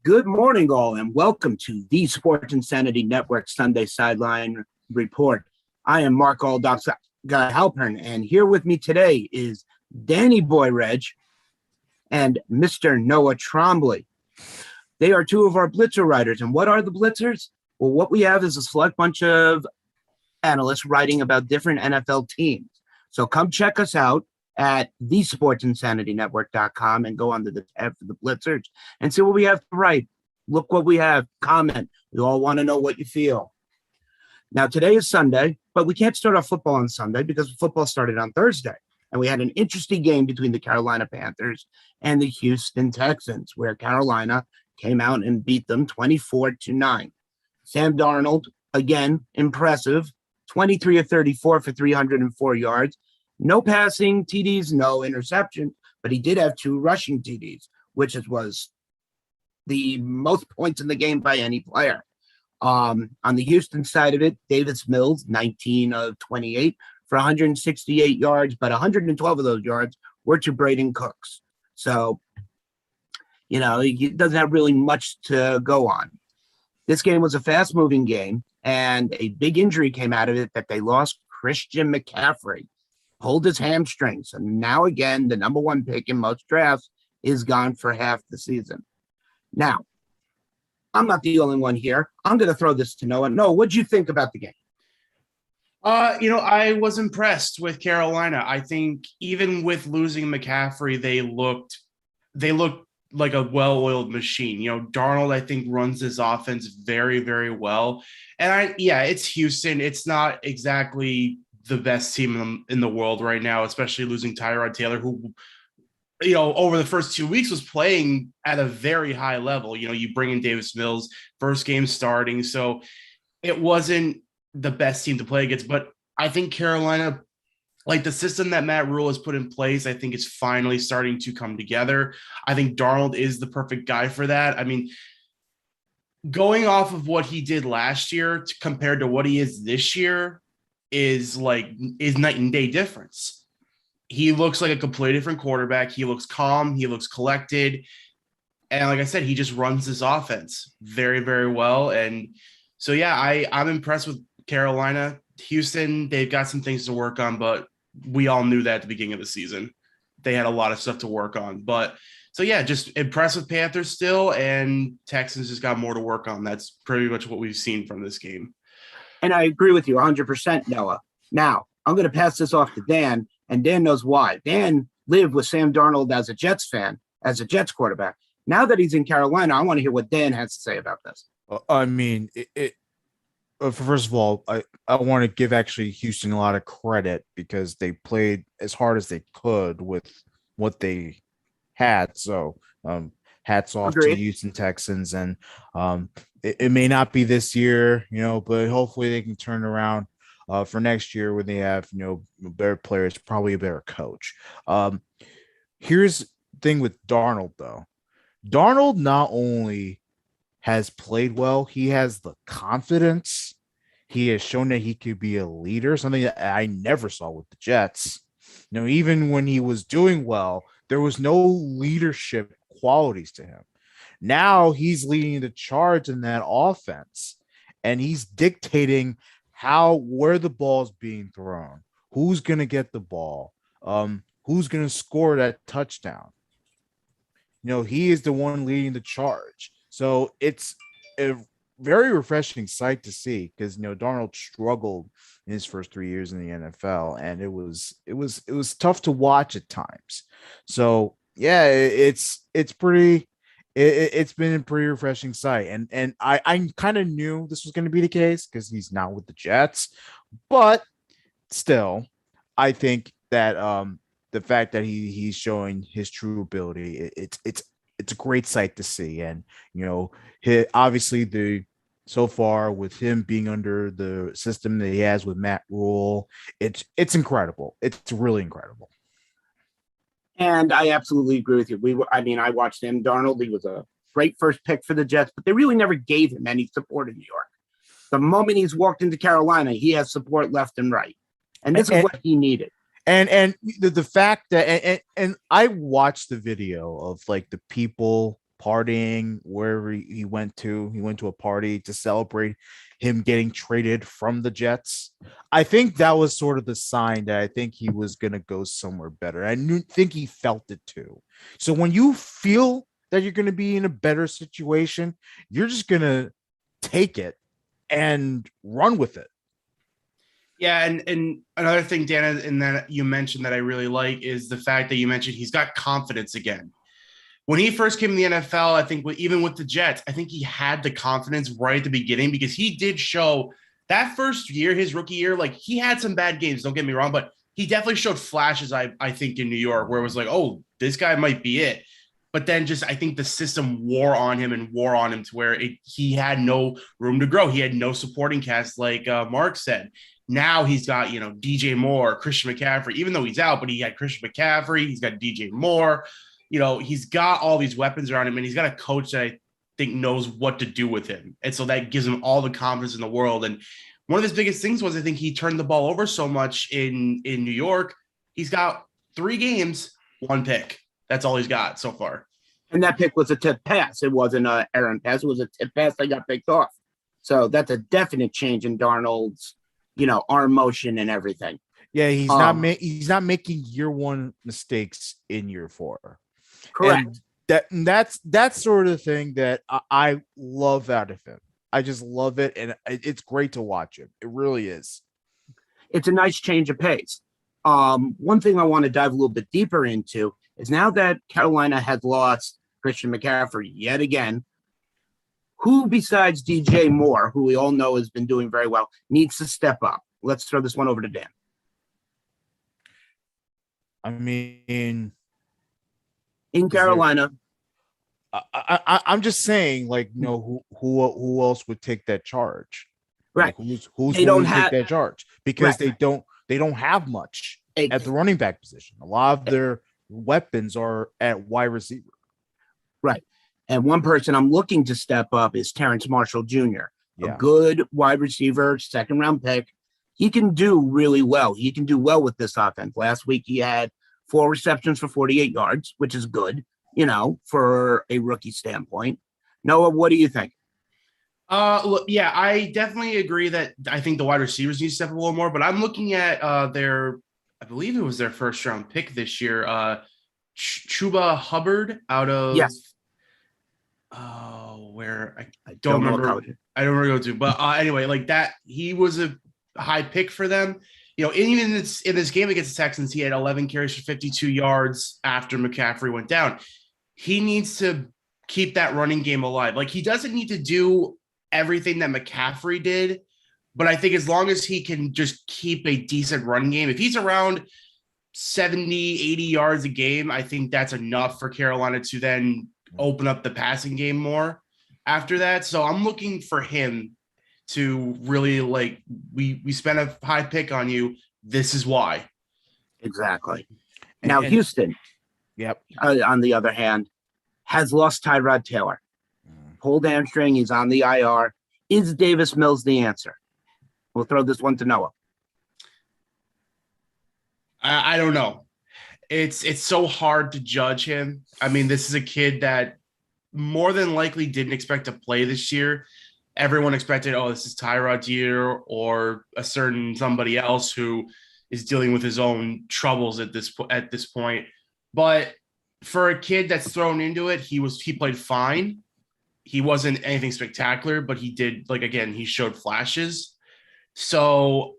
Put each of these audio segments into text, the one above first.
Good morning, all, and welcome to the Sports Insanity Network Sunday Sideline Report. I am Mark Aldox Guy Halpern, and here with me today is Danny Boy Reg and Mr. Noah Trombley. They are two of our Blitzer writers. And what are the Blitzers? Well, what we have is a select bunch of analysts writing about different NFL teams. So come check us out at thesportsinsanitynetwork.com and go under the tab for the Blitzers and see what we have to write. Look what we have. Comment. We all want to know what you feel. Now, today is Sunday, but we can't start off football on Sunday because football started on Thursday. And we had an interesting game between the Carolina Panthers and the Houston Texans, where Carolina came out and beat them 24-9. Sam Darnold, again, impressive, 23 of 34 for 304 yards. No passing TDs, no interception, but he did have 2 rushing TDs, which was the most points in the game by any player. On the Houston side of it, Davis Mills, 19 of 28 for 168 yards, but 112 of those yards were to Braden Cooks. So, he doesn't have really much to go on. This game was a fast-moving game, and a big injury came out of it that they lost Christian McCaffrey. Pulled his hamstrings, and now again, the number 1 pick in most drafts is gone for half the season. Now, I'm not the only one here. I'm going to throw this to Noah. Noah, what'd you think about the game? I was impressed with Carolina. I think even with losing McCaffrey, they looked like a well-oiled machine. Darnold, I think, runs this offense very, very well. And it's Houston. It's not exactly the best team in the world right now, especially losing Tyrod Taylor, who, over the first 2 weeks was playing at a very high level. You bring in Davis Mills, first game starting. So it wasn't the best team to play against, but I think Carolina, like the system that Matt Rule has put in place, I think is finally starting to come together. I think Darnold is the perfect guy for that. I mean, going off of what he did last year compared to what he is this year is night and day difference. He looks like a completely different quarterback. He looks calm. He looks collected. And like I said, he just runs this offense very, very well. And so, I'm impressed with Carolina. Houston, they've got some things to work on, but we all knew that at the beginning of the season. They had a lot of stuff to work on. But so, just impressed with Panthers still, and Texans just got more to work on. That's pretty much what we've seen from this game. And I agree with you 100%, Noah. Now, I'm going to pass this off to Dan, and Dan knows why. Dan lived with Sam Darnold as a Jets fan, as a Jets quarterback. Now that he's in Carolina, I want to hear what Dan has to say about this. I mean, first of all, I want to give actually Houston a lot of credit because they played as hard as they could with what they had. So hats off to the Houston Texans. And it may not be this year, but hopefully they can turn around for next year when they have, better players, probably a better coach. Here's the thing with Darnold, though. Darnold not only has played well, he has the confidence. He has shown that he could be a leader, something that I never saw with the Jets. Even when he was doing well, there was no leadership qualities to him. Now he's leading the charge in that offense, and he's dictating where the ball's being thrown, who's going to get the ball, who's going to score that touchdown. He is the one leading the charge. So it's a very refreshing sight to see because Darnold struggled in his first 3 years in the NFL, and it was tough to watch at times. So it's been a pretty refreshing sight, and I kind of knew this was going to be the case because he's not with the Jets, but still, I think that the fact that he's showing his true ability, it's a great sight to see. And obviously so far with him being under the system that he has with Matt Rule, it's incredible. It's really incredible. And I absolutely agree with you. I watched Sam Darnold. He was a great first pick for the Jets, but they really never gave him any support in New York. The moment he's walked into Carolina, he has support left and right. And this is what he needed. And the fact that and I watched the video of like the people partying wherever he went to. He went to a party to celebrate him getting traded from the Jets. I think that was sort of the sign that I think he was going to go somewhere better. Think he felt it too. So when you feel that you're going to be in a better situation, you're just going to take it and run with it. Yeah, and another thing, Dana, and that you mentioned that I really like is the fact that you mentioned he's got confidence again. When he first came to the NFL, I think even with the Jets, I think he had the confidence right at the beginning because he did show that first year, his rookie year, like he had some bad games, don't get me wrong, but he definitely showed flashes, I think, in New York where it was like, oh, this guy might be it. But then just I think the system wore on him to where he had no room to grow. He had no supporting cast, like Mark said. Now he's got, DJ Moore, Christian McCaffrey, even though he's out, but he had Christian McCaffrey. He's got DJ Moore. He's got all these weapons around him, and he's got a coach that I think knows what to do with him. And so that gives him all the confidence in the world. And one of his biggest things was I think he turned the ball over so much in New York. He's got 3 games, 1 pick. That's all he's got so far. And that pick was a tip pass. It wasn't an errant pass. It was a tip pass that got picked off. So that's a definite change in Darnold's, arm motion and everything. Yeah, he's not making year 1 mistakes in year 4. Correct. And that's sort of the thing that I love out of him. I just love it, and it's great to watch him. It really is. It's a nice change of pace. One thing I want to dive a little bit deeper into is now that Carolina has lost Christian McCaffrey yet again, who besides DJ Moore, who we all know has been doing very well, needs to step up? Let's throw this one over to Dan. I mean, in Carolina, I'm just saying, who else would take that charge? Right? Who's they don't take that charge because they don't have much at the running back position. A lot of their weapons are at wide receiver. Right. And one person I'm looking to step up is Terrence Marshall Jr., a good wide receiver, 2nd-round pick. He can do really well. He can do well with this offense. Last week, he had 4 receptions for 48 yards, which is good, for a rookie standpoint. Noah, what do you think? Look, yeah, I definitely agree that I think the wide receivers need to step a little more, but I'm looking at I believe it was their 1st-round pick this year, Chuba Hubbard out of where I don't remember. I don't remember to, but anyway, like that, he was a high pick for them. Even in this game against the Texans, he had 11 carries for 52 yards after McCaffrey went down. He needs to keep that running game alive. Like, he doesn't need to do everything that McCaffrey did, but I think as long as he can just keep a decent run game, if he's around 70, 80 yards a game, I think that's enough for Carolina to then open up the passing game more after that. So I'm looking for him to really, like, we spent a high pick on you. This is why. Exactly. Now, Houston, yep. On the other hand, has lost Tyrod Taylor. Pulled hamstring. He's on the IR. Is Davis Mills the answer? We'll throw this one to Noah. I don't know. It's so hard to judge him. I mean, this is a kid that more than likely didn't expect to play this year. Everyone expected, this is Tyrod's year, or a certain somebody else who is dealing with his own troubles at this point. But for a kid that's thrown into it, he played fine. He wasn't anything spectacular, but he did, he showed flashes. So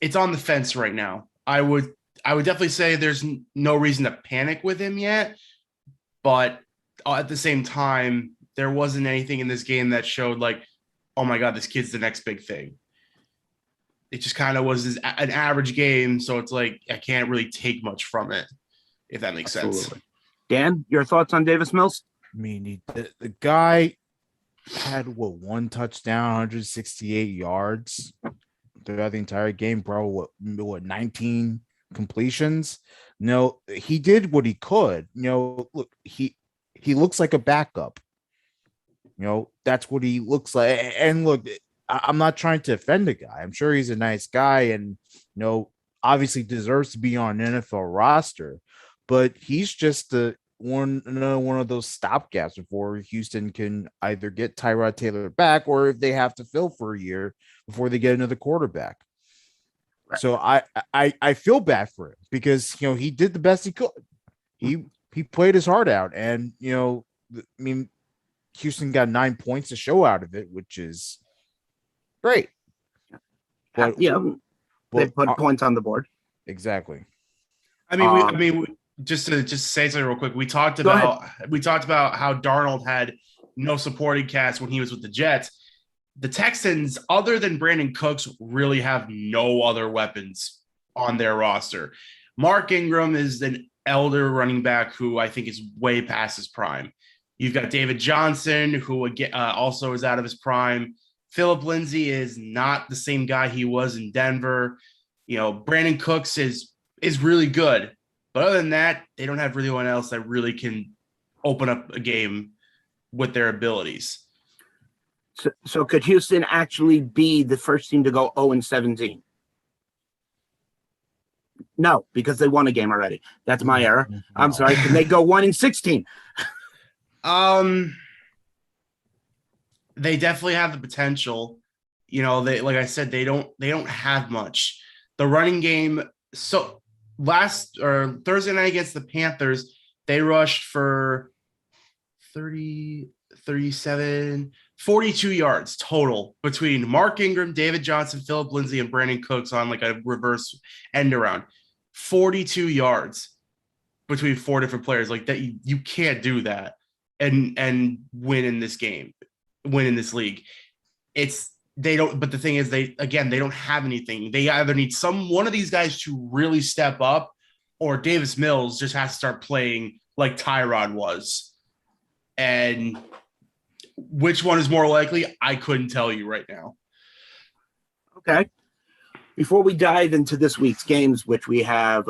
it's on the fence right now. I would definitely say there's no reason to panic with him yet, but at the same time, there wasn't anything in this game that showed oh my God, this kid's the next big thing. It just kind of was an average game. So it's I can't really take much from it, if that makes sense. Dan, your thoughts on Davis Mills? I mean, the guy had 1 touchdown, 168 yards throughout the entire game, bro. What 19 completions? No, he did what he could. Look, he looks like a backup. That's what he looks like. And look, I'm not trying to offend the guy. I'm sure he's a nice guy and, obviously deserves to be on an NFL roster, but he's just another one of those stopgaps before Houston can either get Tyrod Taylor back or if they have to fill for a year before they get another quarterback. Right. So I feel bad for him because he did the best he could. He played his heart out, and I mean, Houston got 9 points to show out of it, which is great. But they put points on the board. Exactly. Just to say something real quick, we talked about how Darnold had no supporting cast when he was with the Jets. The Texans, other than Brandon Cooks, really have no other weapons on their roster. Mark Ingram is an elder running back who I think is way past his prime. You've got David Johnson, who also is out of his prime. Philip Lindsay is not the same guy he was in Denver. Brandon Cooks is really good. But other than that, they don't have really anyone else that really can open up a game with their abilities. So could Houston actually be the first team to go 0-17? No, because they won a game already. That's my error. I'm sorry. Can they go 1-16? They definitely have the potential. Like I said, they don't have much. The running game. So Thursday night against the Panthers, they rushed for 30, 37, 42 yards total between Mark Ingram, David Johnson, Philip Lindsay, and Brandon Cooks on like a reverse end around. 42 yards between 4 different players. Like that, you can't do that and win in this game, win in this league. But the thing is, they don't have anything. They either need one of these guys to really step up, or Davis Mills just has to start playing like Tyrod was. And which one is more likely? I couldn't tell you right now. Okay. Before we dive into this week's games, which we have,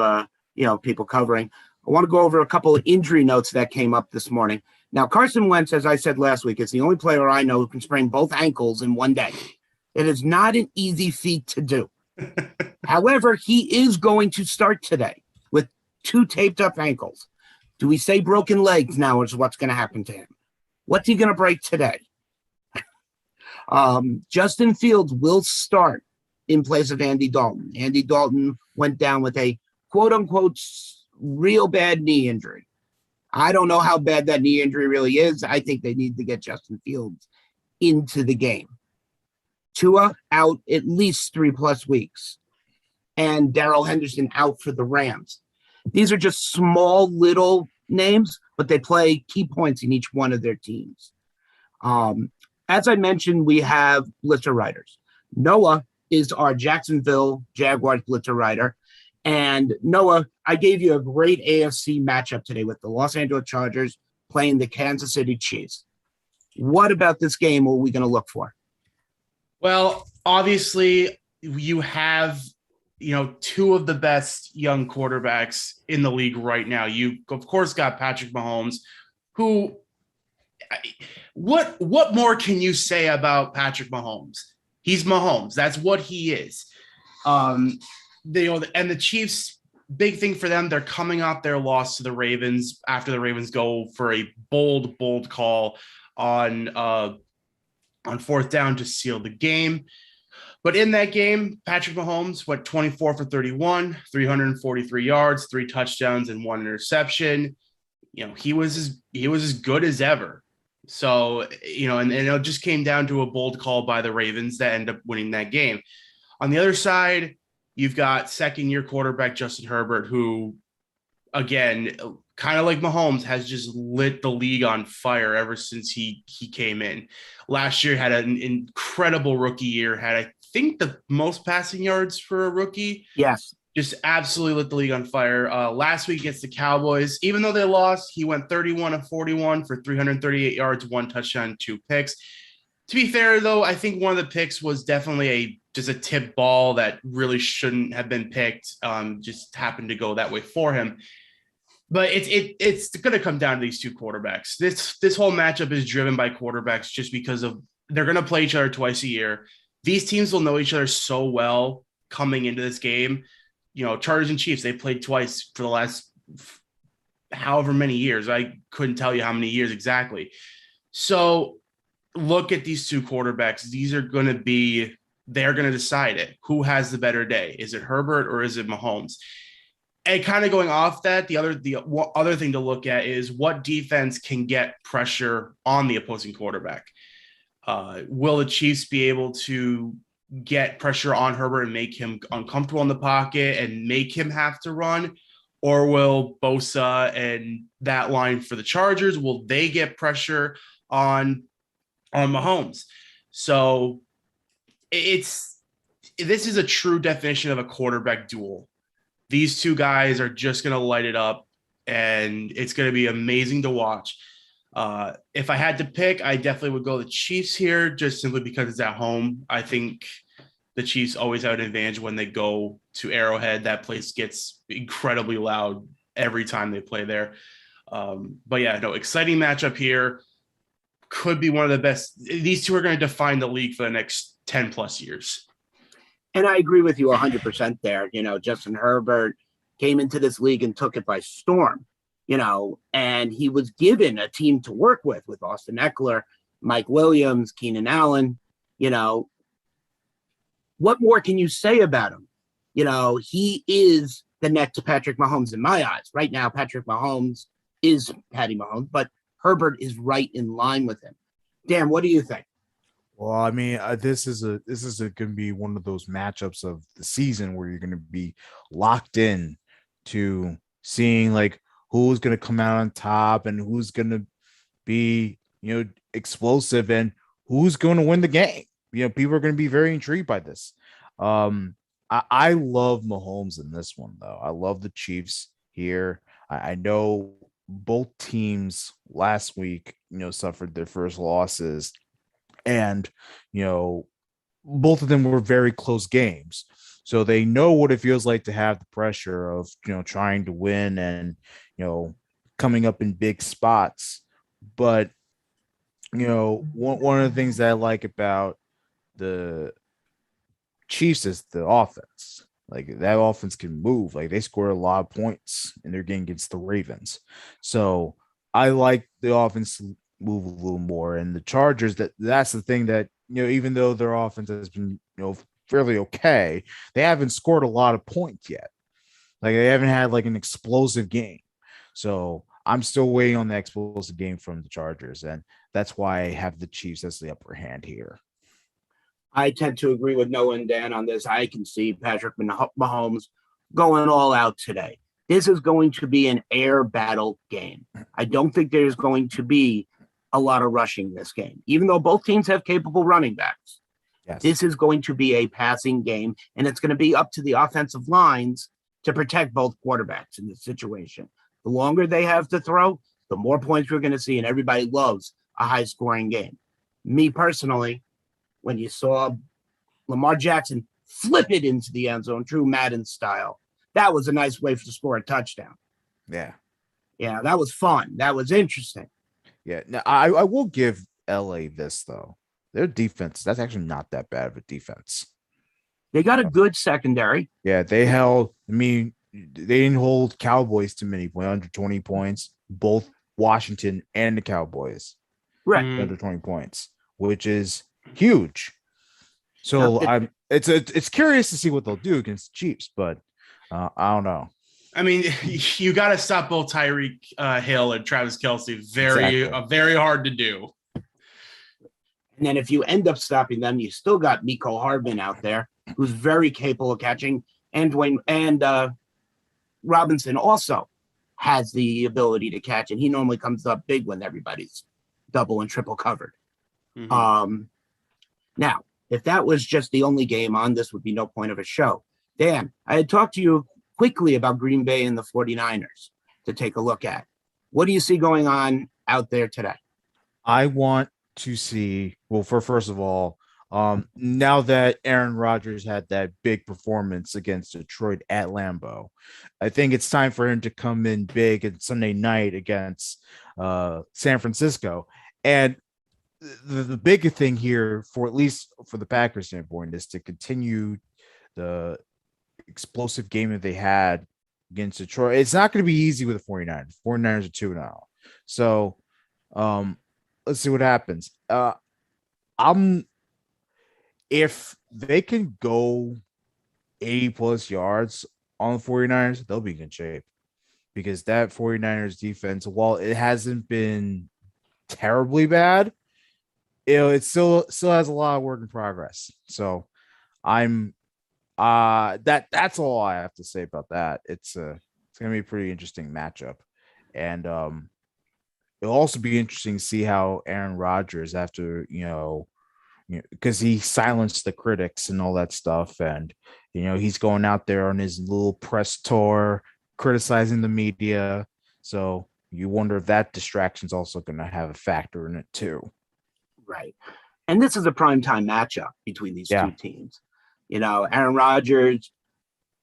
people covering, I want to go over a couple of injury notes that came up this morning. Now, Carson Wentz, as I said last week, is the only player I know who can sprain both ankles in one day. It is not an easy feat to do. However, he is going to start today with 2 taped up ankles. Do we say broken legs now is what's going to happen to him? What's he going to break today? Justin Fields will start in place of Andy Dalton. Andy Dalton went down with a quote-unquote real bad knee injury. I don't know how bad that knee injury really is. I think they need to get Justin Fields into the game. Tua out at least 3+ weeks. And Darrell Henderson out for the Rams. These are just small little names, but they play key points in each one of their teams. As I mentioned, we have blitzer riders. Noah is our Jacksonville Jaguars blitzer rider. And Noah, I gave you a great AFC matchup today with the Los Angeles Chargers playing the Kansas City Chiefs. What about this game are we going to look for? Well, obviously, you have, 2 of the best young quarterbacks in the league right now. You, of course, got Patrick Mahomes, who what more can you say about Patrick Mahomes? He's Mahomes. That's what he is. And the Chiefs, big thing for them, they're coming off their loss to the Ravens after the Ravens go for a bold call on 4th down to seal the game. But in that game, Patrick Mahomes went 24 for 31, 343 yards, 3 touchdowns, and 1 interception. He was as good as ever. So, and it just came down to a bold call by the Ravens that ended up winning that game. On the other side, you've got second-year quarterback Justin Herbert, who, again, kind of like Mahomes, has just lit the league on fire ever since he came in. Last year had an incredible rookie year, had, I think, the most passing yards for a rookie. Yes. Just absolutely lit the league on fire. Last week against the Cowboys, even though they lost, he went 31 of 41 for 338 yards, 1 touchdown, 2 picks. To be fair, though, I think one of the picks was definitely just a tip ball that really shouldn't have been picked. Just happened to go that way for him. But it's going to come down to these 2 quarterbacks. This whole matchup is driven by quarterbacks just because of they're going to play each other twice a year. These teams will know each other so well coming into this game. Chargers and Chiefs, they played twice for the last however many years. I couldn't tell you how many years exactly. So look at these two quarterbacks. They're going to decide it. Who has the better day? Is it Herbert or is it Mahomes? And kind of going off that, the other thing to look at is what defense can get pressure on the opposing quarterback. Will the Chiefs be able to get pressure on Herbert and make him uncomfortable in the pocket and make him have to run? Or will Bosa and that line for the Chargers, will they get pressure on Mahomes? So this is a true definition of a quarterback duel. These two guys are just going to light it up, and it's going to be amazing to watch. If I had to pick, I definitely would go the Chiefs here, just simply because it's at home. I think the Chiefs always have an advantage when they go to Arrowhead. That place gets incredibly loud every time they play there. But yeah, no, exciting matchup here. Could be one of the best. These two are going to define the league for the next 10 plus years. And I agree with you 100% there. Justin Herbert came into this league and took it by storm, and he was given a team to work with Austin Eckler, Mike Williams, Keenan Allen. What more can you say about him? He is the next Patrick Mahomes in my eyes. Right now, Patrick Mahomes is Patty Mahomes, but Herbert is right in line with him. Dan, what do you think? Well, I mean, this is going to be one of those matchups of the season where you're going to be locked in to seeing like who's going to come out on top and who's going to be, explosive and who's going to win the game. People are going to be very intrigued by this. I love Mahomes in this one, though. I love the Chiefs here. I know both teams last week, suffered their first losses. And, both of them were very close games. So they know what it feels like to have the pressure of, trying to win and, coming up in big spots. But, one of the things that I like about the Chiefs is the offense. Like that offense can move. Like they scored a lot of points in their game against the Ravens. So I like the offense to move a little more. And the Chargers, that's the thing that, even though their offense has been, fairly okay, they haven't scored a lot of points yet. Like they haven't had like an explosive game. So I'm still waiting on the explosive game from the Chargers. And that's why I have the Chiefs as the upper hand here. I tend to agree with Noah and Dan on this. I can see Patrick Mahomes going all out today. This is going to be an air battle game. I don't think there's going to be a lot of rushing this game, even though both teams have capable running backs. Yes. This is going to be a passing game, and it's going to be up to the offensive lines to protect both quarterbacks in this situation. The longer they have to throw, the more points we're going to see, and everybody loves a high-scoring game. Me personally, when you saw Lamar Jackson flip it into the end zone, true Madden style, that was a nice way to score a touchdown. Yeah. Yeah, that was fun. That was interesting. Yeah. Now, I will give LA this, though. Their defense, that's actually not that bad of a defense. They got a good secondary. Yeah, they didn't hold Cowboys to many points, under 20 points, both Washington and the Cowboys. Right. Under 20 points, which is huge. So it's curious to see what they'll do against the Chiefs, but I don't know. I mean, you got to stop both Tyreek Hill and Travis Kelce. Very hard to do. And then if you end up stopping them, you still got Miko Hardman out there, who's very capable of catching. And Robinson also has the ability to catch, and he normally comes up big when everybody's double and triple covered. Mm-hmm. Now, if that was just the only game on, this would be no point of a show. Dan, I had talked to you quickly about Green Bay and the 49ers to take a look at. What do you see going on out there today? I want to see, first of all, now that Aaron Rodgers had that big performance against Detroit at Lambeau, I think it's time for him to come in big on Sunday night against San Francisco. And the big thing here, for at least for the Packers standpoint, is to continue the explosive game that they had against Detroit. It's not going to be easy with the 49ers. 49ers are 2 now. So let's see what happens. I'm if they can go 80 plus yards on the 49ers, they'll be in good shape because that 49ers defense, while it hasn't been terribly bad, it still has a lot of work in progress. So I'm that's all I have to say about that. It's gonna be a pretty interesting matchup. And it'll also be interesting to see how Aaron Rodgers after, because he silenced the critics and all that stuff. And, he's going out there on his little press tour, criticizing the media. So you wonder if that distraction is also going to have a factor in it too. Right. And this is a primetime matchup between these two teams. Aaron Rodgers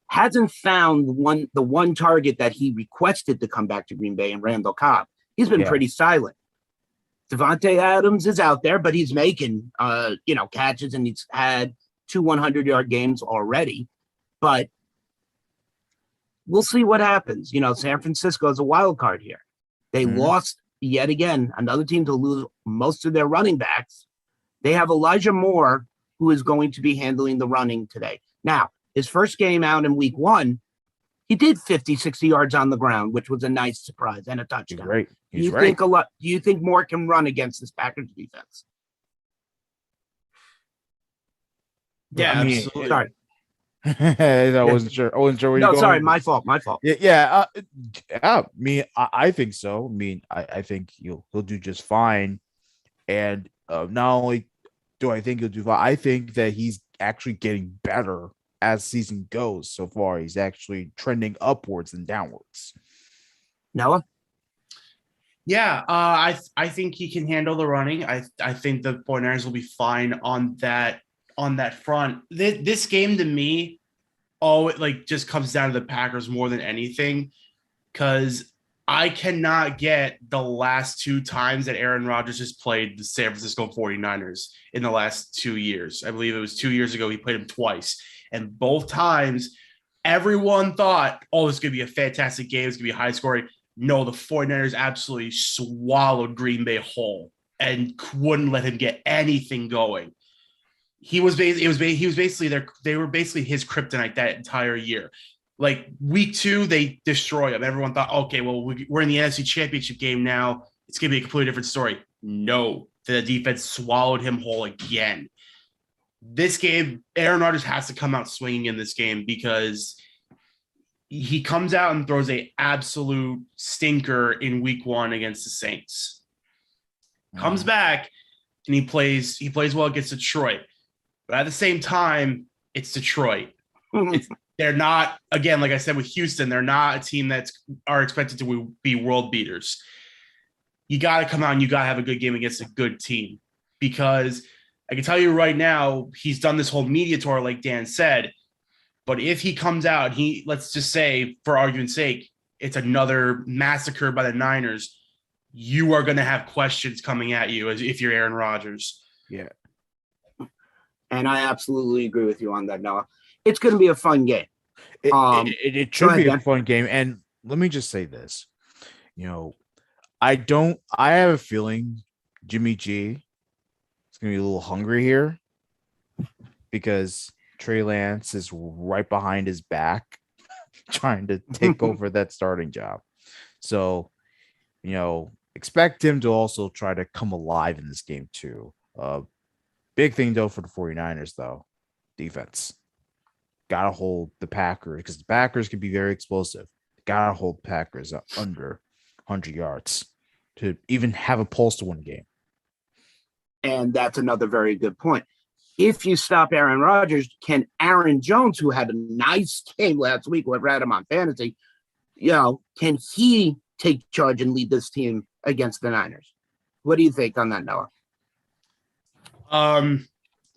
hasn't found the one target that he requested to come back to Green Bay and Randall Cobb. He's been pretty silent. Devontae Adams is out there, but he's making, catches, and he's had 2 100-yard games already. But we'll see what happens. San Francisco is a wild card here. They lost yet again, another team to lose most of their running backs. They have Elijah Moore, who is going to be handling the running today. Now, his first game out in week 1, he did 50, 60 yards on the ground, which was a nice surprise and a touchdown. Great. Do you think Moore can run against this Packers defense? Yeah, absolutely. Sorry. I wasn't sure. I wasn't sure where you're going. Sorry, my fault. Yeah. I think so. I think he'll do just fine. And not only do I think he'll do fine, I think that he's actually getting better as season goes. So far, he's actually trending upwards and downwards. Noah? Yeah, I think he can handle the running. I think the 49ers will be fine on that front. This game to me, it just comes down to the Packers more than anything, because I cannot get the last 2 times that Aaron Rodgers has played the San Francisco 49ers in the last 2 years. I believe it was 2 years ago he played him twice. And both times, everyone thought, this is going to be a fantastic game. It's going to be high scoring. No, the 49ers absolutely swallowed Green Bay whole and wouldn't let him get anything going. They were basically his kryptonite that entire year. Like week 2, they destroy him. Everyone thought, okay, well, we're in the NFC Championship game now. It's going to be a completely different story. No, the defense swallowed him whole again. This game, Aaron Rodgers has to come out swinging in this game because he comes out and throws an absolute stinker in week 1 against the Saints. Comes back and he plays well against Detroit. But at the same time, it's Detroit. They're not, again, like I said with Houston, they're not a team that are expected to be world beaters. You got to come out and you got to have a good game against a good team, because I can tell you right now, he's done this whole media tour, like Dan said. But if he comes out, let's just say, for argument's sake, it's another massacre by the Niners, you are going to have questions coming at you as if you're Aaron Rodgers. Yeah. And I absolutely agree with you on that, Noah. It's going to be a fun game. It should be a fun game. And let me just say this. I have a feeling Jimmy G is going to be a little hungry here because Trey Lance is right behind his back trying to take over that starting job. So, expect him to also try to come alive in this game too. Big thing though for the 49ers though, defense. Gotta hold the Packers because the Packers can be very explosive. Gotta hold Packers under 100 yards to even have a pulse to win a game. And that's another very good point. If you stop Aaron Rodgers, can Aaron Jones, who had a nice game last week, whoever had him on fantasy, can he take charge and lead this team against the Niners? What do you think on that, Noah?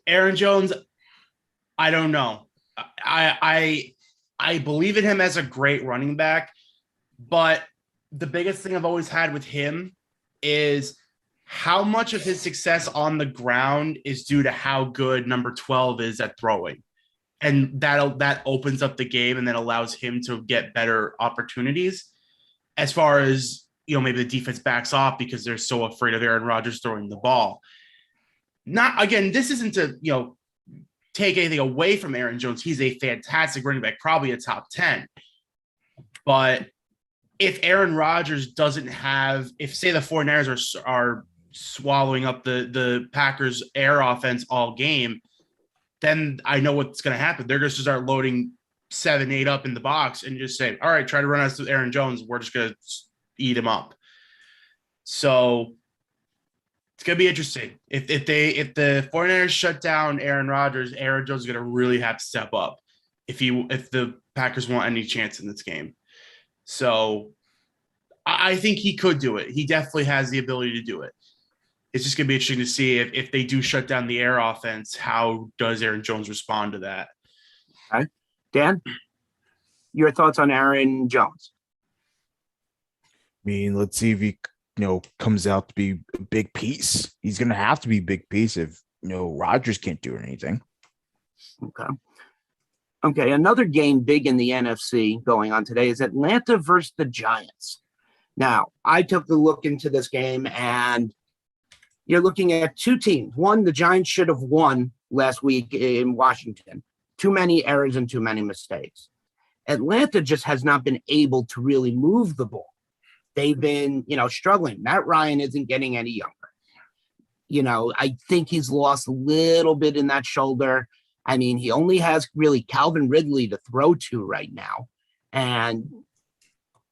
Aaron Jones, I don't know. I believe in him as a great running back, but the biggest thing I've always had with him is how much of his success on the ground is due to how good number 12 is at throwing. and that opens up the game and then allows him to get better opportunities. As far as, maybe the defense backs off because they're so afraid of Aaron Rodgers throwing the ball. Not again, this isn't to, take anything away from Aaron Jones. He's a fantastic running back, probably a top 10. But if Aaron Rodgers doesn't have, if say the 49ers are swallowing up the Packers air offense all game, then I know what's going to happen. They're going to start loading 7, 8 up in the box and just say, all right, try to run us with Aaron Jones. We're just going to eat him up. So it's going to be interesting. If the 49ers shut down Aaron Rodgers, Aaron Jones is going to really have to step up if the Packers want any chance in this game. So I think he could do it. He definitely has the ability to do it. It's just going to be interesting to see if they do shut down the air offense, how does Aaron Jones respond to that? Okay. Dan, your thoughts on Aaron Jones? I mean, let's see if he, comes out to be a big piece. He's going to have to be a big piece if, Rodgers can't do anything. Okay. Okay. Another game big in the NFC going on today is Atlanta versus the Giants. Now, I took a look into this game, and you're looking at two teams. One, the Giants should have won last week in Washington. Too many errors and too many mistakes. Atlanta just has not been able to really move the ball. They've been, struggling. Matt Ryan isn't getting any younger. I think he's lost a little bit in that shoulder. I mean, he only has really Calvin Ridley to throw to right now. And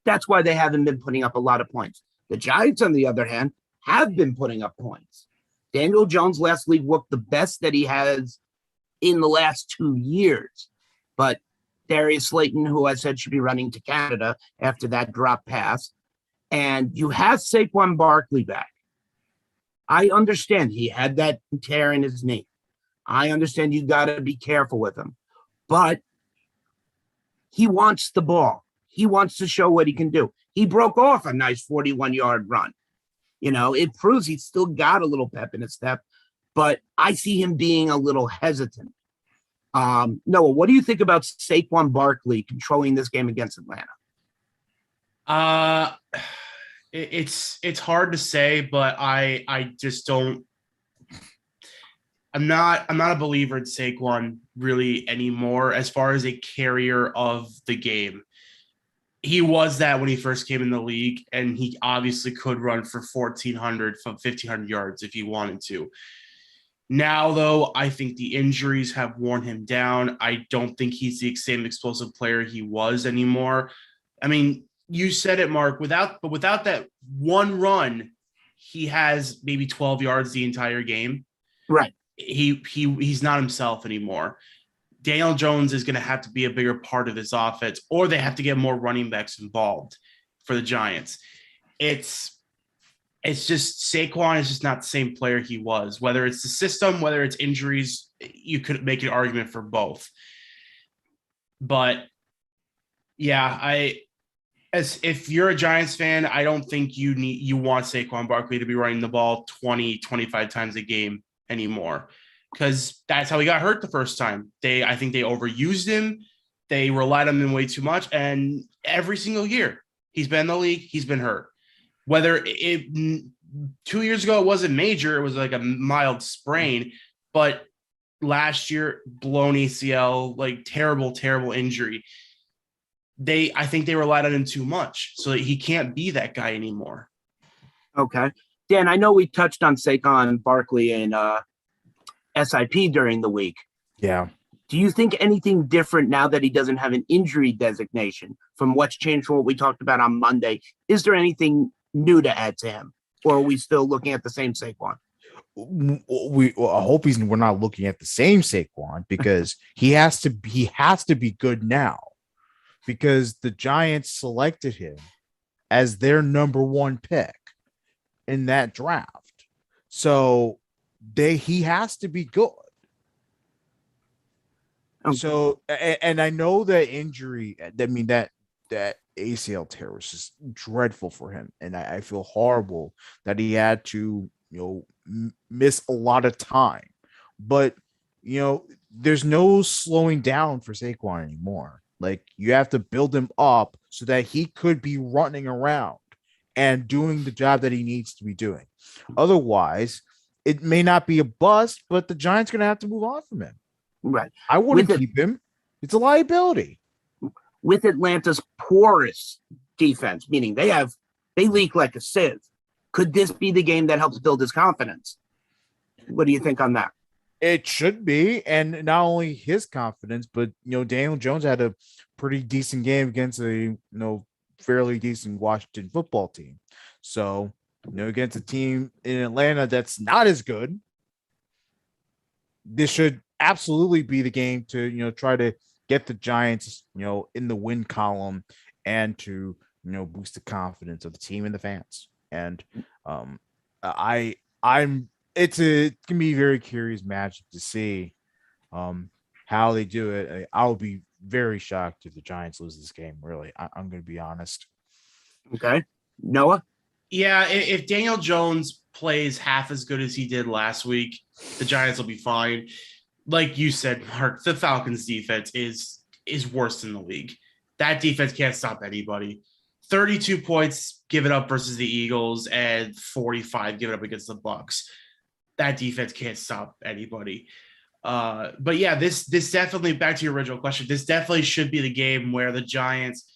that's why they haven't been putting up a lot of points. The Giants, on the other hand, have been putting up points. Daniel Jones last week looked the best that he has in the last 2 years. But Darius Slayton, who I said should be running to Canada after that drop pass, and you have Saquon Barkley back. I understand he had that tear in his knee. I understand you got to be careful with him. But he wants the ball. He wants to show what he can do. He broke off a nice 41-yard run. It proves he's still got a little pep in his step, but I see him being a little hesitant. Noah, what do you think about Saquon Barkley controlling this game against Atlanta? It's hard to say, but I just don't. I'm not a believer in Saquon really anymore as far as a carrier of the game. He was that when he first came in the league, and he obviously could run for 1,400 from 1,500 yards if he wanted to. Now, though, I think the injuries have worn him down. I don't think he's the same explosive player he was anymore. I mean, you said it, Mark. Without that one run, he has maybe 12 yards the entire game. Right. He's not himself anymore. Daniel Jones is going to have to be a bigger part of this offense, or they have to get more running backs involved for the Giants. It's just Saquon is just not the same player he was. Whether it's the system, whether it's injuries, you could make an argument for both. But yeah, if you're a Giants fan, I don't think you want Saquon Barkley to be running the ball 20, 25 times a game anymore, because that's how he got hurt the first time. I think they overused him. They relied on him way too much. And every single year he's been in the league, he's been hurt. Whether 2 years ago it wasn't major, it was like a mild sprain, but last year, blown ACL, like terrible, terrible injury. I think they relied on him too much, so that he can't be that guy anymore. Okay. Dan, I know we touched on Saquon Barkley and SIP during the week. Yeah. Do you think anything different now that he doesn't have an injury designation from what's changed from what we talked about on Monday? Is there anything new to add to him, or are we still looking at the same Saquon? I hope we're not looking at the same Saquon, because he has to be good now, because the Giants selected him as their number one pick in that draft. So he has to be good. Okay. So, and I know that injury, I mean, that ACL tear was just dreadful for him. And I feel horrible that he had to, miss a lot of time. But, there's no slowing down for Saquon anymore. Like you have to build him up so that he could be running around and doing the job that he needs to be doing. Otherwise, it may not be a bust, but the Giants are going to have to move on from him. Right. I wouldn't keep him. It's a liability. With Atlanta's porous defense, meaning they leak like a sieve. Could this be the game that helps build his confidence? What do you think on that? It should be, and not only his confidence, but Daniel Jones had a pretty decent game against a fairly decent Washington football team. So against a team in Atlanta that's not as good, this should absolutely be the game to try to get the Giants in the win column and to boost the confidence of the team and the fans. And it's gonna be a very curious match to see how they do it. I'll be very shocked if the Giants lose this game. Really, I'm going to be honest. Okay, Noah. Yeah, if Daniel Jones plays half as good as he did last week, the Giants will be fine. Like you said, Mark, the Falcons' defense is worse in the league. That defense can't stop anybody. 32 points given up versus the Eagles and 45 given up against the Bucks. That defense can't stop anybody. But yeah, this definitely, back to your original question, this definitely should be the game where the Giants,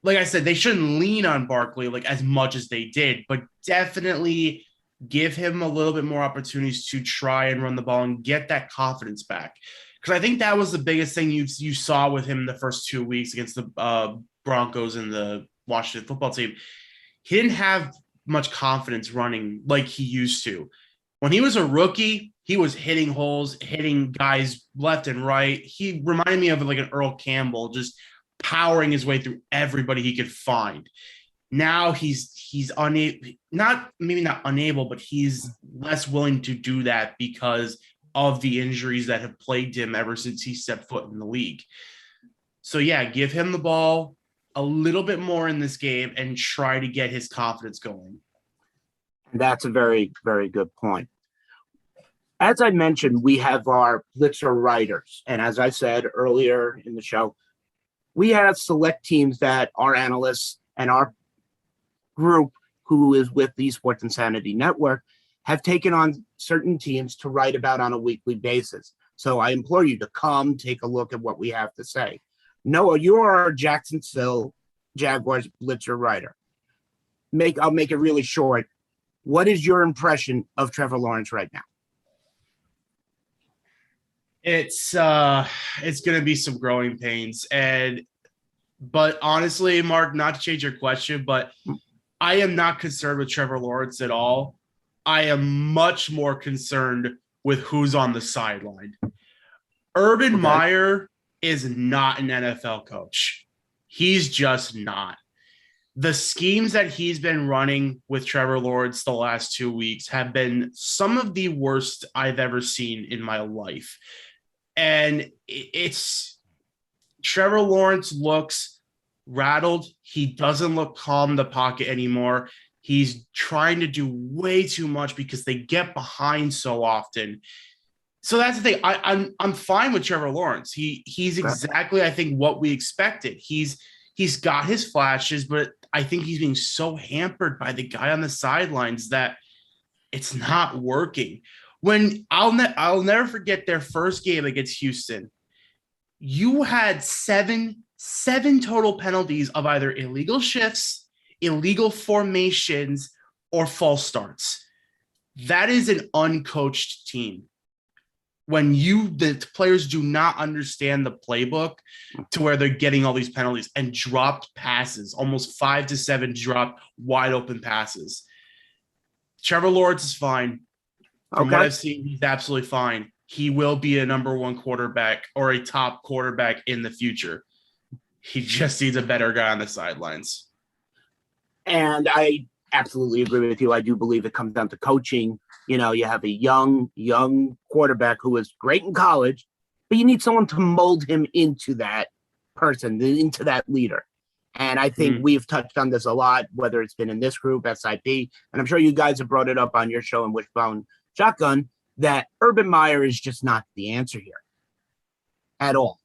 like I said, they shouldn't lean on Barkley like as much as they did, but definitely give him a little bit more opportunities to try and run the ball and get that confidence back. Because I think that was the biggest thing you saw with him the first 2 weeks against the Broncos and the Washington football team. He didn't have much confidence running like he used to. When he was a rookie, he was hitting holes, hitting guys left and right. He reminded me of like an Earl Campbell, just powering his way through everybody he could find. Now he's unable, not unable, but he's less willing to do that because of the injuries that have plagued him ever since he stepped foot in the league. So yeah, give him the ball a little bit more in this game and try to get his confidence going. That's a very, very good point. As I mentioned, we have our blitzer writers. And as I said earlier in the show, we have select teams that our analysts and our group, who is with the Sports Insanity Network, have taken on certain teams to write about on a weekly basis. So I implore you to come take a look at what we have to say. Noah, you are our Jacksonville Jaguars blitzer writer. I'll make it really short. What is your impression of Trevor Lawrence right now? It's going to be some growing pains. But honestly, Mark, not to change your question, but I am not concerned with Trevor Lawrence at all. I am much more concerned with who's on the sideline. Urban Meyer is not an NFL coach. He's just not. The schemes that he's been running with Trevor Lawrence the last 2 weeks have been some of the worst I've ever seen in my life. And it's Trevor Lawrence looks rattled. He doesn't look calm in the pocket anymore. He's trying to do way too much because they get behind so often. So that's the thing. I'm fine with Trevor Lawrence. He's exactly, I think, what we expected. He's got his flashes, but I think he's being so hampered by the guy on the sidelines that it's not working. When I'll never forget their first game against Houston. You had seven total penalties of either illegal shifts, illegal formations, or false starts. That is an uncoached team. When the players do not understand the playbook to where they're getting all these penalties and dropped passes, almost 5 to 7 dropped wide open passes. Trevor Lawrence is fine. From what I've seen, he's absolutely fine. He will be a number one quarterback or a top quarterback in the future. He just needs a better guy on the sidelines. And I absolutely agree with you. I do believe it comes down to coaching. You have a young quarterback who was great in college, but you need someone to mold him into that person, into that leader. And I think we've touched on this a lot, whether it's been in this group, SIP, and I'm sure you guys have brought it up on your show in Wishbone Shotgun, that Urban Meyer is just not the answer here. at all.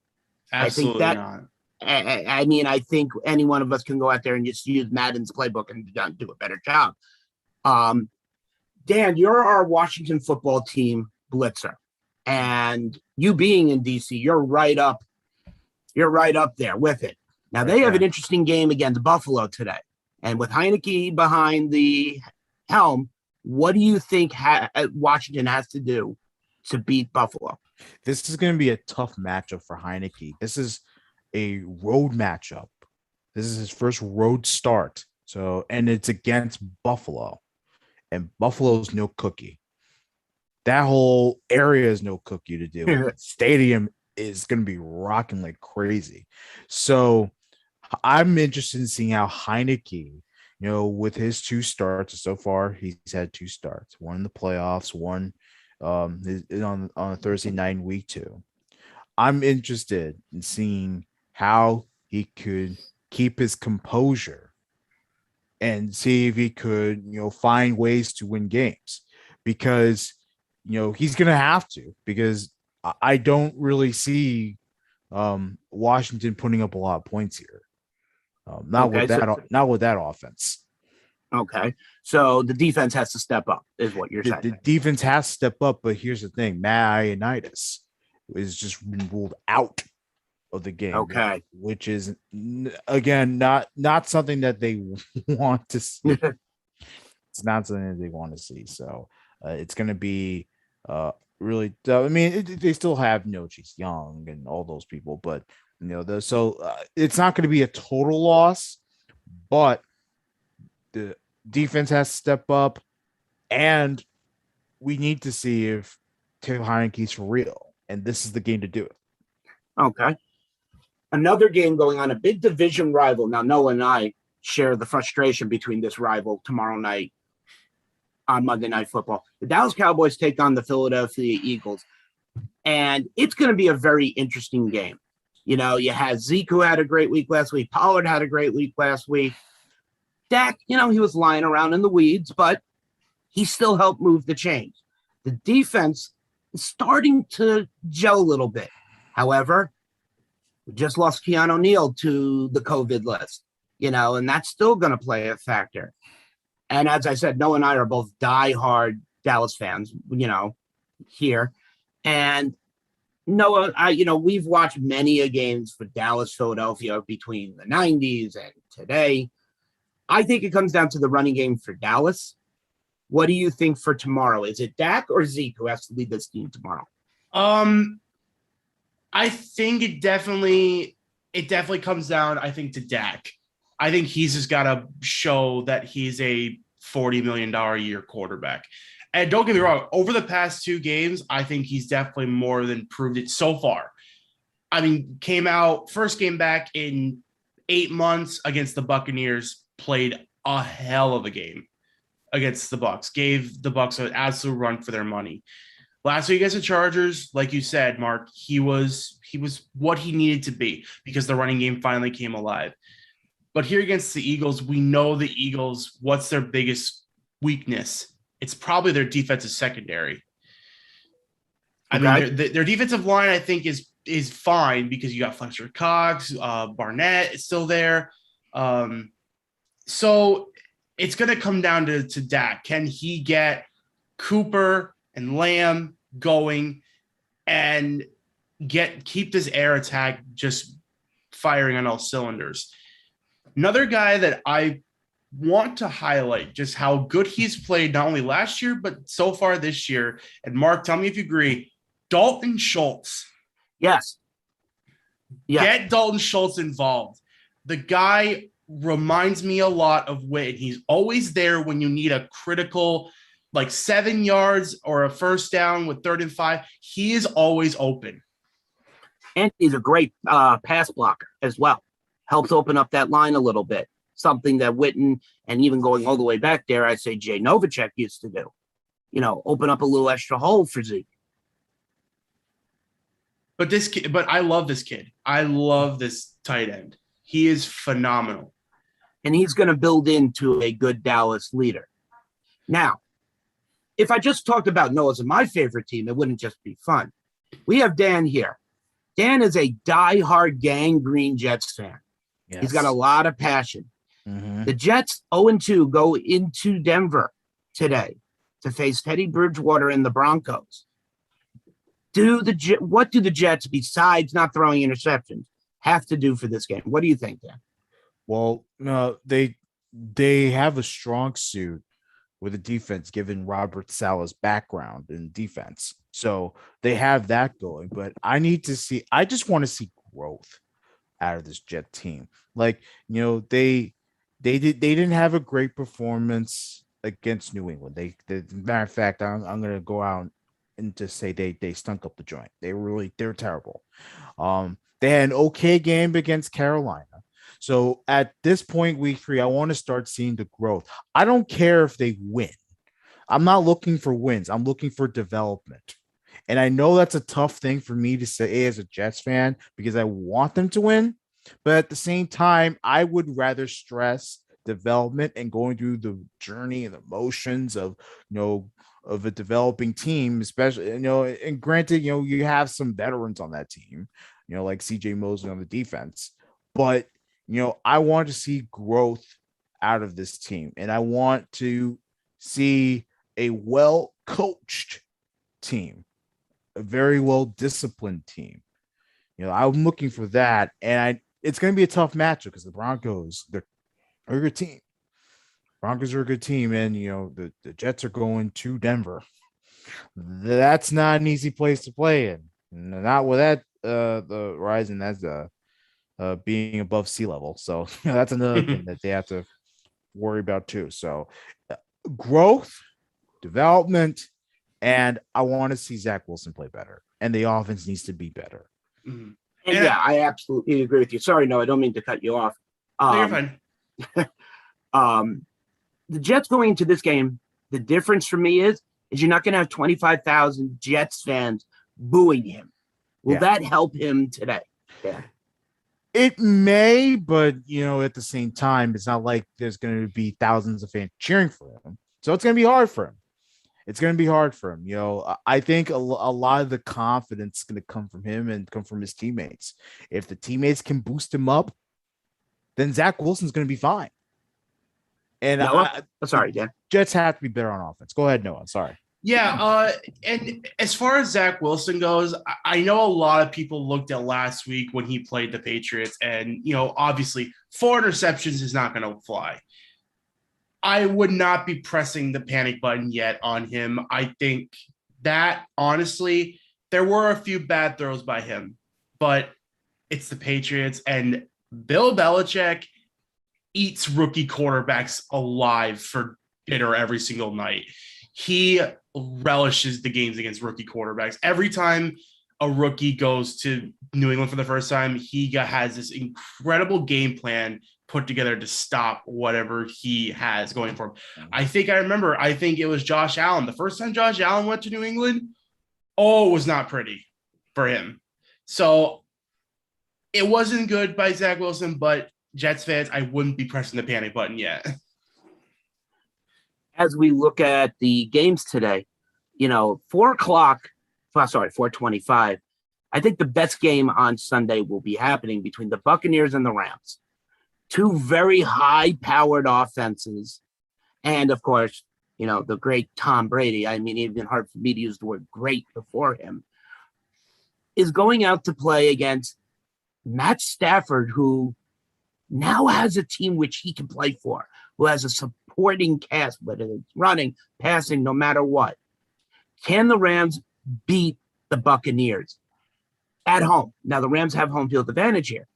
Absolutely that- not. I mean, I think any one of us can go out there and just use Madden's playbook and do a better job. Dan, you're our Washington football team blitzer, and you being in DC, you're right up there with it. Now they have an interesting game against Buffalo today, and with Heineke behind the helm, what do you think Washington has to do to beat Buffalo? This is going to be a tough matchup for Heineke. This is a road matchup. This is his first road start. So, and it's against Buffalo, and Buffalo's no cookie. That whole area is no cookie to do. Stadium is going to be rocking like crazy. So I'm interested in seeing how Heineke, with his 2 starts so far, he's had 2 starts, one in the playoffs, one on a Thursday night in week 2. I'm interested in seeing how he could keep his composure and see if he could, find ways to win games, because, he's going to have to, because I don't really see Washington putting up a lot of points here. Not with that offense. Okay. So the defense has to step up, is what you're saying. The defense has to step up, but here's the thing. Matt Ioannidis is just been ruled out of the game. Okay. Which is, again, not something that they want to see. It's not something that they want to see. So it's going to be really, I mean, they still have Chase Young and all those people, but it's not going to be a total loss, but the defense has to step up, and we need to see if Taylor Heineke's for real, and this is the game to do it. Okay. Another game going on, a big division rival. Now, Noah and I share the frustration between this rival tomorrow night on Monday Night Football. The Dallas Cowboys take on the Philadelphia Eagles, and it's going to be a very interesting game. You had Zeke, who had a great week last week. Pollard had a great week last week. Dak, he was lying around in the weeds, but he still helped move the chains. The defense is starting to gel a little bit. However, we just lost Keanu Neal to the COVID list, and that's still going to play a factor. And as I said, Noah and I are both diehard Dallas fans, here. And Noah, we've watched many games for Dallas, Philadelphia between the 90s and today. I think it comes down to the running game for Dallas. What do you think for tomorrow? Is it Dak or Zeke who has to lead this team tomorrow? I think it definitely comes down, I think, to Dak. I think he's just got to show that he's a $40 million a year quarterback. And don't get me wrong, over the past 2 games, I think he's definitely more than proved it so far. I mean, first game back in 8 months against the Buccaneers, played a hell of a game against the Bucs, gave the Bucs an absolute run for their money. Last week against the Chargers, like you said, Mark, he was what he needed to be because the running game finally came alive. But here against the Eagles, we know the Eagles, what's their biggest weakness? It's probably their defensive secondary. I mean, their defensive line, I think, is fine because you got Fletcher Cox, Barnett is still there. So it's going to come down to Dak. Can he get Cooper and Lamb going and keep this air attack just firing on all cylinders? Another guy that I want to highlight just how good he's played not only last year, but so far this year. And Mark, tell me if you agree, Dalton Schultz. Yes. Get Dalton Schultz involved. The guy reminds me a lot of Witt. He's always there when you need a critical, like 7 yards or a first down with 3rd and 5. He is always open. And he's a great pass blocker as well. Helps open up that line a little bit. Something that Witten, and even going all the way back there, I say Jay Novacek used to do. Open up a little extra hole for Zeke. But I love this kid. I love this tight end. He is phenomenal. And he's going to build into a good Dallas leader. Now, if I just talked about Noah's and my favorite team, it wouldn't just be fun. We have Dan here. Dan is a diehard Gang Green Jets fan. Yes. He's got a lot of passion. Mhm. The Jets 0-2 go into Denver today to face Teddy Bridgewater and the Broncos. What do the Jets, besides not throwing interceptions, have to do for this game? What do you think, Dan? Well, no, they have a strong suit with the defense, given Robert Saleh's background in defense. So they have that going. But I just want to see growth out of this Jet team. Like, they didn't have a great performance against New England. Matter of fact, I'm gonna go out and just say they stunk up the joint. They're terrible. They had an okay game against Carolina. So at this point, week 3, I want to start seeing the growth. I don't care if they win. I'm not looking for wins. I'm looking for development. And I know that's a tough thing for me to say as a Jets fan because I want them to win. But at the same time, I would rather stress development and going through the journey and the motions of, of a developing team, especially, and granted, you have some veterans on that team, like CJ Mosley on the defense. But, I want to see growth out of this team. And I want to see a well-coached team, a very well-disciplined team. I'm looking for that. And it's going to be a tough matchup because the Broncos, they're a good team. Broncos are a good team. And, the Jets are going to Denver. That's not an easy place to play in. Not with that, the Horizon, that's being above sea level. So that's another thing that they have to worry about too. So growth, development, and I want to see Zach Wilson play better. And the offense needs to be better. Mhm. And yeah, I absolutely agree with you. Sorry, no, I don't mean to cut you off. No, you're fine. The Jets going into this game, the difference for me is you're not going to have 25,000 Jets fans booing him. Will that help him today? Yeah. It may, but at the same time, it's not like there's going to be thousands of fans cheering for him. So it's going to be hard for him. It's going to be hard for him. I think a lot of the confidence is going to come from him and come from his teammates. If the teammates can boost him up, then Zach Wilson's going to be fine. And sorry, Dan. Jets have to be better on offense. Go ahead, Noah. Sorry. Yeah, and as far as Zach Wilson goes, I know a lot of people looked at last week when he played the Patriots, and obviously 4 interceptions is not going to fly. I would not be pressing the panic button yet on him. I think that honestly, there were a few bad throws by him, but it's the Patriots, and Bill Belichick eats rookie quarterbacks alive for dinner every single night. He relishes the games against rookie quarterbacks. Every time a rookie goes to New England for the first time, he has this incredible game plan put together to stop whatever he has going for him. I think it was Josh Allen. The first time Josh Allen went to New England, it was not pretty for him. So it wasn't good by Zach Wilson, but Jets fans, I wouldn't be pressing the panic button yet. As we look at the games today, 4:25. I think the best game on Sunday will be happening between the Buccaneers and the Rams. 2 very high-powered offenses. And, of course, the great Tom Brady, I mean, even hard for me to use the word great before him, is going out to play against Matt Stafford, who now has a team which he can play for, who has a supporting cast, whether it's running, passing, no matter what. Can the Rams beat the Buccaneers at home? Now, the Rams have home field advantage here.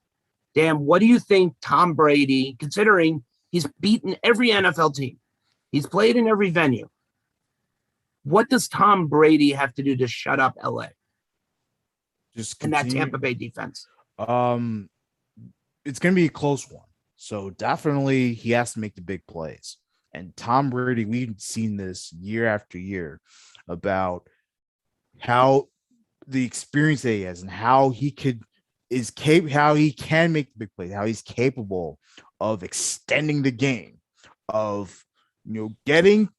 Dan, what do you think Tom Brady, considering he's beaten every NFL team, he's played in every venue, what does Tom Brady have to do to shut up LA? Just and that Tampa Bay defense? It's going to be a close one. So definitely he has to make the big plays. And Tom Brady, we've seen this year after year about how the experience that he has and how he can make the big plays, how he's capable of extending the game, of getting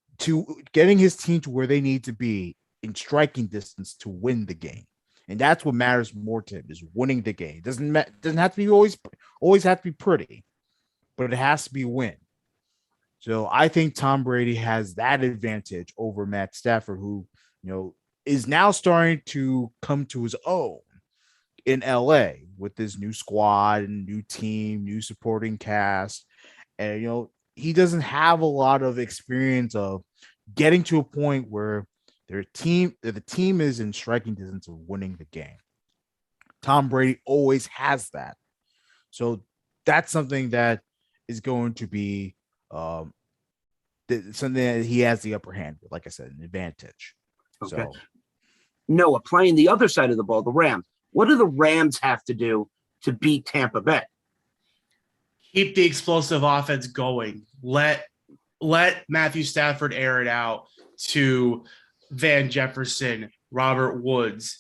his team to where they need to be in striking distance to win the game. And that's what matters more to him, is winning the game. Doesn't have to be always have to be pretty, but it has to be a win. So I think Tom Brady has that advantage over Matt Stafford, who, is now starting to come to his own in LA with this new squad and new team, new supporting cast. And, he doesn't have a lot of experience of getting to a point where the team is in striking distance of winning the game. Tom Brady always has that. So that's something that is going to be something that he has the upper hand with, like I said, an advantage. Okay. So Noah, playing the other side of the ball, the Rams. What do the Rams have to do to beat Tampa Bay? Keep the explosive offense going. Let Matthew Stafford air it out to Van Jefferson, Robert Woods,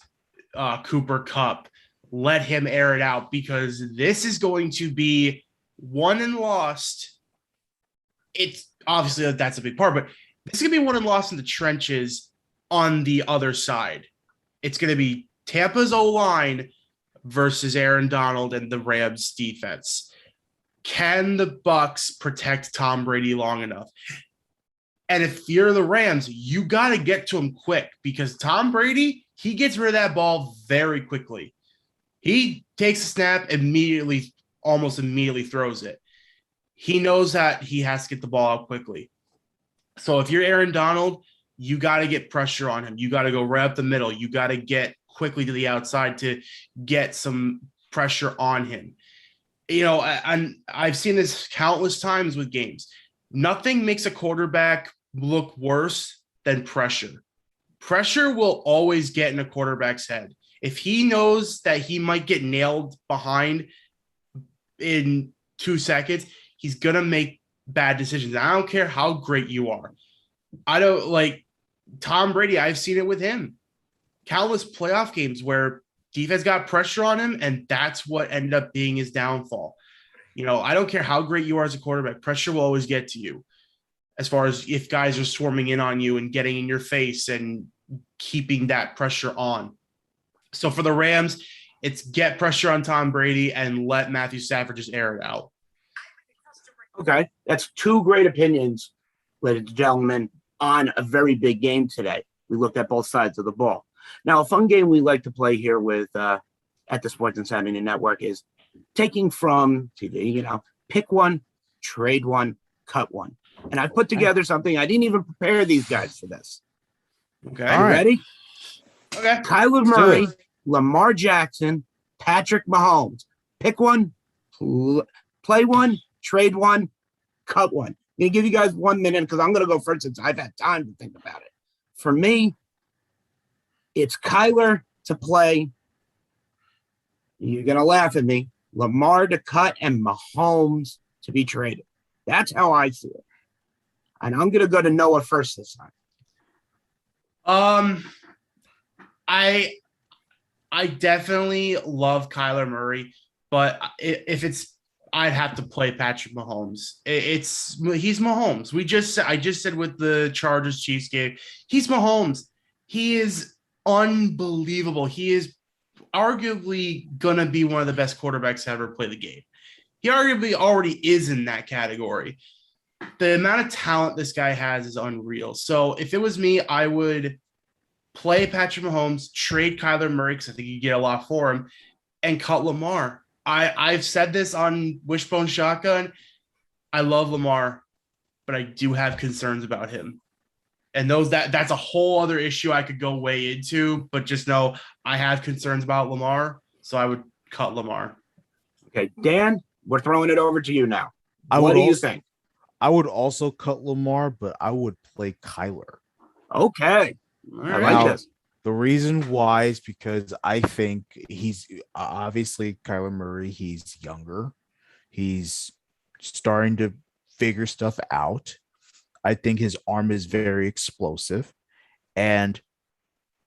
Cooper Kupp. Let him air it out, because this is going to be won and lost. It's obviously that's a big part, but this is going to be won and lost in the trenches on the other side. It's going to be Tampa's O-line versus Aaron Donald and the Rams defense. Can the Bucks protect Tom Brady long enough? And if you're the Rams, you got to get to him quick, because Tom Brady, he gets rid of that ball very quickly. He takes a snap, almost immediately throws it. He knows that he has to get the ball out quickly. So if you're Aaron Donald, you got to get pressure on him. You got to go right up the middle. You got to get quickly to the outside to get some pressure on him. I've seen this countless times with games. Nothing makes a quarterback look worse than pressure. Pressure will always get in a quarterback's head. If he knows that he might get nailed behind in 2 seconds, he's going to make bad decisions. I don't care how great you are. I don't like Tom Brady. I've seen it with him. Countless playoff games where defense got pressure on him, and that's what ended up being his downfall. I don't care how great you are as a quarterback. Pressure will always get to you, as far as if guys are swarming in on you and getting in your face and keeping that pressure on. So for the Rams, it's get pressure on Tom Brady and let Matthew Stafford just air it out. Okay, that's two great opinions, ladies and gentlemen, on a very big game today. We looked at both sides of the ball. Now, a fun game we like to play here with at the Sports Insanity Network is taking from TV, pick one, trade one, cut one. And I put together something. I didn't even prepare these guys for this. Okay. All right. Ready? Okay. Kyler Murray, Lamar Jackson, Patrick Mahomes. Pick one, play one, trade one, cut one. I'm going to give you guys 1 minute because I'm going to go first since I've had time to think about it. For me, it's Kyler to play. You're going to laugh at me. Lamar to cut and Mahomes to be traded. That's how I see it. And I'm going to go to Noah first this time. I definitely love Kyler Murray, but I'd have to play Patrick Mahomes. He's Mahomes. I just said with the Chargers Chiefs game, he's Mahomes. He is unbelievable. He is arguably gonna be one of the best quarterbacks to ever play the game. He arguably already is in that category. The amount of talent this guy has is unreal. So if it was me, I would play Patrick Mahomes, trade Kyler Murray, because I think you get a lot for him, and cut Lamar. I've said this on Wishbone Shotgun. I love Lamar, but I do have concerns about him. And that's a whole other issue I could go way into, but just know I have concerns about Lamar, so I would cut Lamar. Okay, Dan, we're throwing it over to you now. What do you think? I would also cut Lamar, but I would play Kyler. Okay. I like this. The reason why is because I think he's obviously Kyler Murray. He's younger. He's starting to figure stuff out. I think his arm is very explosive, and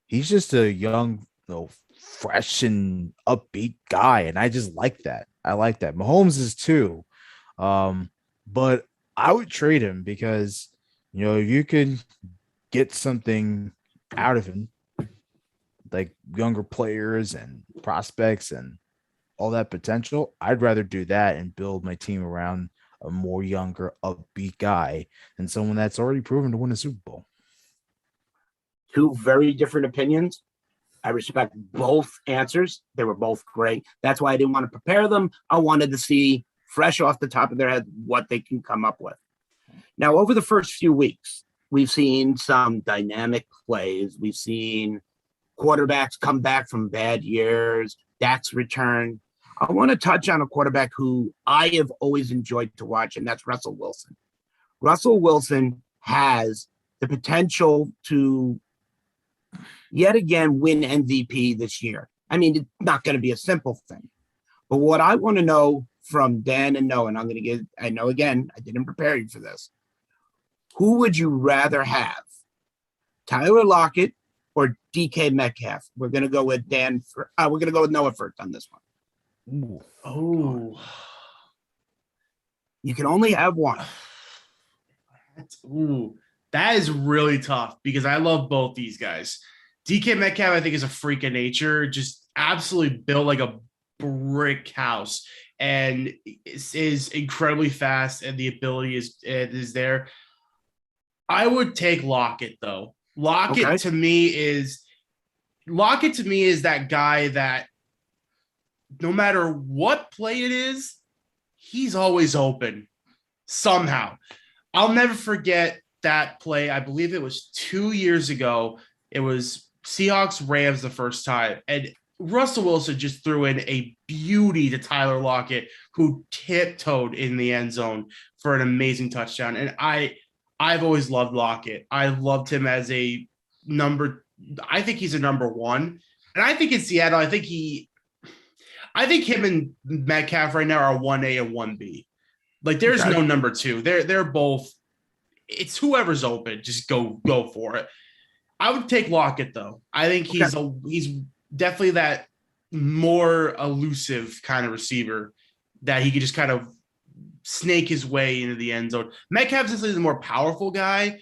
he's just a young, fresh and upbeat guy. And I just like that. I like that. Mahomes is too. But I would trade him because, you can get something out of him, like younger players and prospects and all that potential, I'd rather do that and build my team around a more younger, upbeat guy than someone that's already proven to win a Super Bowl. Two very different opinions. I respect both answers. They were both great. That's why I didn't want to prepare them. I wanted to see fresh off the top of their head what they can come up with. Now, over the first few weeks, we've seen some dynamic plays. We've seen quarterbacks come back from bad years. Dak's return. I want to touch on a quarterback who I have always enjoyed to watch, and that's Russell Wilson. Russell Wilson has the potential to yet again win MVP this year. I mean, it's not going to be a simple thing. But what I want to know from Dan and Noah, and I'm going to get, I know again, I didn't prepare you for this. Who would you rather have? Tyler Lockett or DK Metcalf? We're going to go with we're going to go with Noah first on this one. Ooh. Oh, You can only have one. That is really tough because I love both these guys. DK Metcalf, I think, is a freak of nature, just absolutely built like a brick house, and is incredibly fast, and the ability is there. I would take Lockett though. Lockett to me is that guy that no matter what play it is, he's always open somehow. I'll never forget that play. I believe it was 2 years ago. It was Seahawks Rams the first time, and Russell Wilson just threw in a beauty to Tyler Lockett, who tiptoed in the end zone for an amazing touchdown. And I've always loved Lockett. I loved him as a number. I think he's a number one, and I think in Seattle, I think him and Metcalf right now are 1A and 1B. Like there's no number two. They're both. It's whoever's open. Just go for it. I would take Lockett though. I think he's definitely that more elusive kind of receiver that he could just kind of snake his way into the end zone. Metcalf's is the more powerful guy,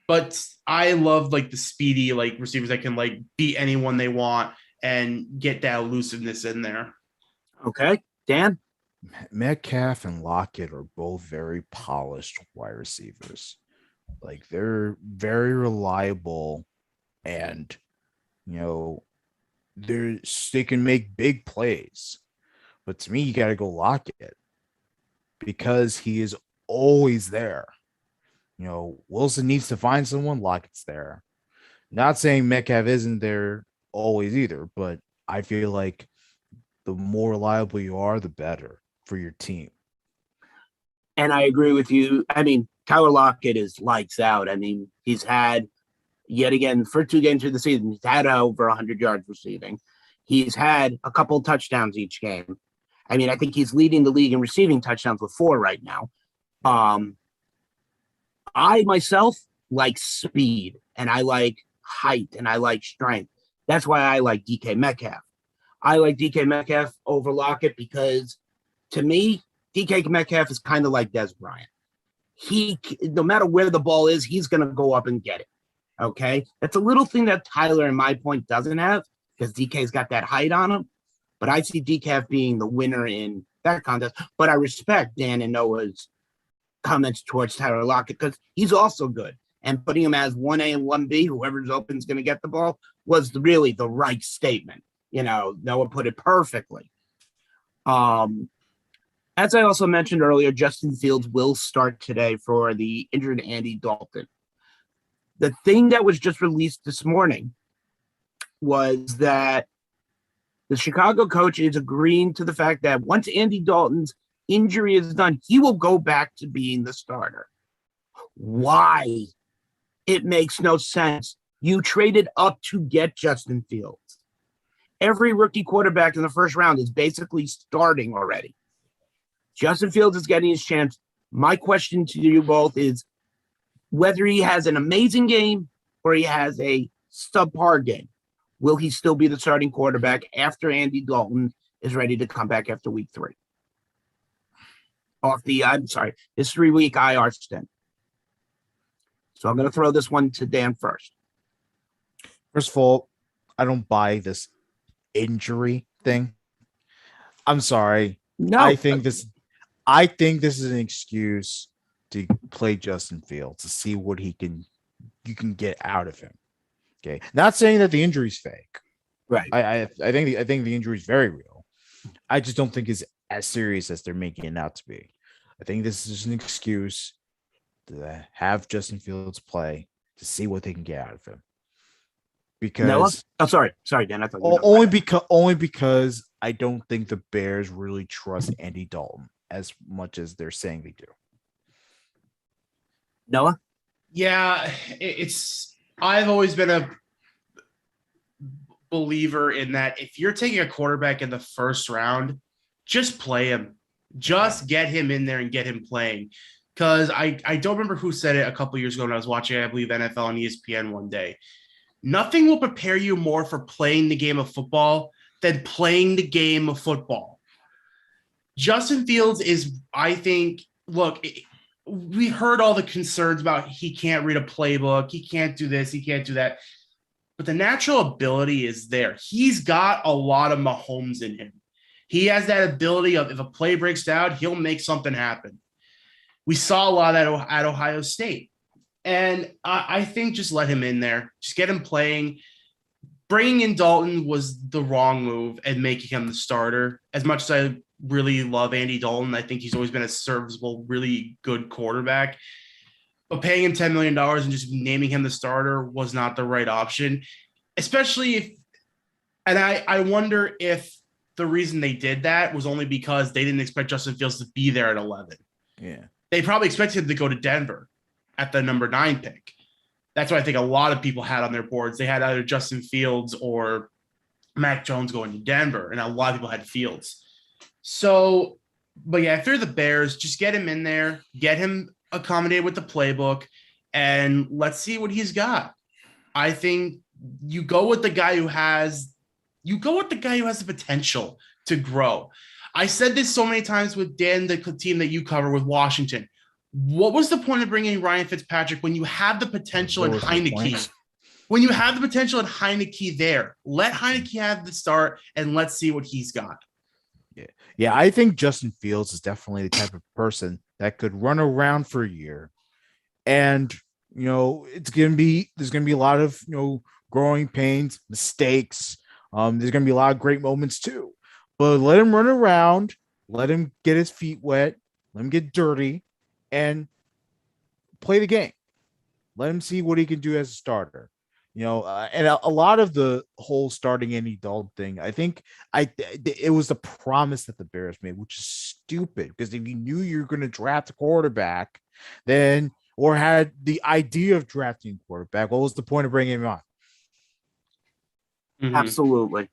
but I love like the speedy like receivers that can like beat anyone they want and get that elusiveness in there. Okay, Dan? Metcalf and Lockett are both very polished wide receivers. Like they're very reliable, and they can make big plays. But to me, you got to go Lockett because he is always there. Wilson needs to find someone. Lockett's there. Not saying Metcalf isn't there always either, but I feel like the more reliable you are, the better for your team. And I agree with you. I mean, Tyler Lockett is lights out. I mean, he's had, yet again, for 2 games through the season, he's had over 100 yards receiving. He's had a couple of touchdowns each game. I mean, I think he's leading the league in receiving touchdowns with 4 right now. I myself like speed, and I like height, and I like strength. That's why I like DK Metcalf. I like DK Metcalf over Lockett because, to me, DK Metcalf is kind of like Dez Bryant. He, no matter where the ball is, he's going to go up and get it. Okay? That's a little thing that Tyler, in my point, doesn't have because DK's got that height on him. But I see DK being the winner in that contest. But I respect Dan and Noah's comments towards Tyler Lockett because he's also good. And putting him as 1A and 1B, whoever's open is going to get the ball, was really the right statement. Noah put it perfectly. As I also mentioned earlier, Justin Fields will start today for the injured Andy Dalton. The thing that was just released this morning was that the Chicago coach is agreeing to the fact that once Andy Dalton's injury is done, he will go back to being the starter. Why? It makes no sense. You traded up to get Justin Fields. Every rookie quarterback in the first round is basically starting already. Justin Fields is getting his chance. My question to you both is whether he has an amazing game or he has a subpar game, will he still be the starting quarterback after Andy Dalton is ready to come back after week 3? His 3-week IR stint. So I'm going to throw this one to Dan first. First of all, don't buy this injury thing. I'm sorry. No, I think this is an excuse to play Justin Fields to see what you can get out of him. Okay. Not saying that the injury's fake. right. I think the injury is very real. I just don't think it's as serious as they're making it out to be. I think this is just an excuse to have Justin Fields play to see what they can get out of him. Noah? Because Oh, sorry, Dan. I thought you were only because I don't think the Bears really trust Andy Dalton as much as they're saying they do. Noah. Yeah, I've always been a believer in that if you're taking a quarterback in the first round, just play him. Just get him in there and get him playing. Because I don't remember who said it a couple years ago when I was watching, I believe, NFL on ESPN one day. Nothing will prepare you more for playing the game of football than playing the game of football. Justin Fields is, I think, look, we heard all the concerns about he can't read a playbook, he can't do this, he can't do that. But the natural ability is there. He's got a lot of Mahomes in him. He has that ability of if a play breaks down, he'll make something happen. We saw a lot of that at Ohio State. And I think just let him in there. Just get him playing. Bringing in Dalton was the wrong move and making him the starter. As much as I really love Andy Dalton, I think he's always been a serviceable, really good quarterback. But paying him $10 million and just naming him the starter was not the right option, especially if – and I wonder if the reason they did that was only because they didn't expect Justin Fields to be there at 11. Yeah. They probably expected him to go to Denver at the number 9 pick. That's what I think a lot of people had on their boards. They had either Justin Fields or Mac Jones going to Denver, and a lot of people had Fields. So, but yeah, if you're the Bears, just get him in there, get him accommodated with the playbook, and let's see what he's got. I think you go with the guy who has the potential to grow. I said this so many times with Dan, the team that you cover with Washington. What was the point of bringing Ryan Fitzpatrick when you have the potential in Heineke? When you have the potential in Heineke there, let Heineke have the start and let's see what he's got. Yeah, I think Justin Fields is definitely the type of person that could run around for a year. And, there's going to be a lot of, growing pains, mistakes. There's going to be a lot of great moments too. But let him run around, let him get his feet wet, let him get dirty, and play the game. Let him see what he can do as a starter. And a lot of the whole starting Andy Dalton thing, I think it was the promise that the Bears made, which is stupid because if you knew you were going to draft a quarterback, then or had the idea of drafting a quarterback, what was the point of bringing him on? Mm-hmm. Absolutely.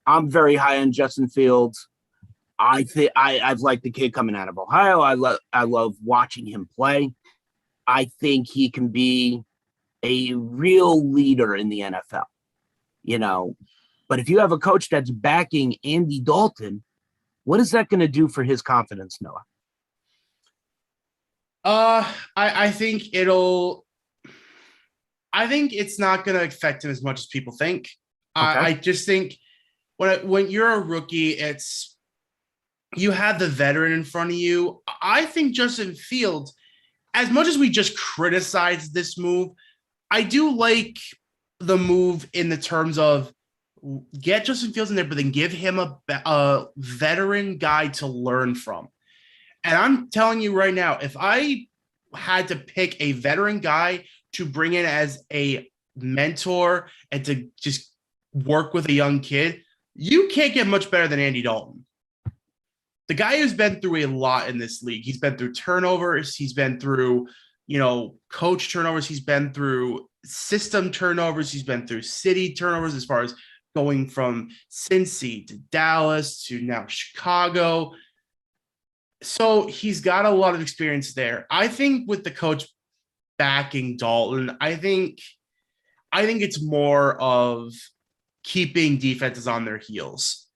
I'm very high on Justin Fields. I think I've liked the kid coming out of Ohio. I love watching him play. I think he can be a real leader in the NFL, but if you have a coach that's backing Andy Dalton, what is that going to do for his confidence, Noah? I think it's not going to affect him as much as people think. Okay. I just think when you're a rookie, you have the veteran in front of you. I think Justin Fields, as much as we just criticize this move, I do like the move in the terms of get Justin Fields in there, but then give him a veteran guy to learn from. And I'm telling you right now, if I had to pick a veteran guy to bring in as a mentor and to just work with a young kid, you can't get much better than Andy Dalton. The guy who's been through a lot in this league. He's been through turnovers. He's been through, coach turnovers. He's been through system turnovers. He's been through city turnovers as far as going from Cincy to Dallas to now Chicago. So he's got a lot of experience there. I think with the coach backing Dalton, I think it's more of keeping defenses on their heels.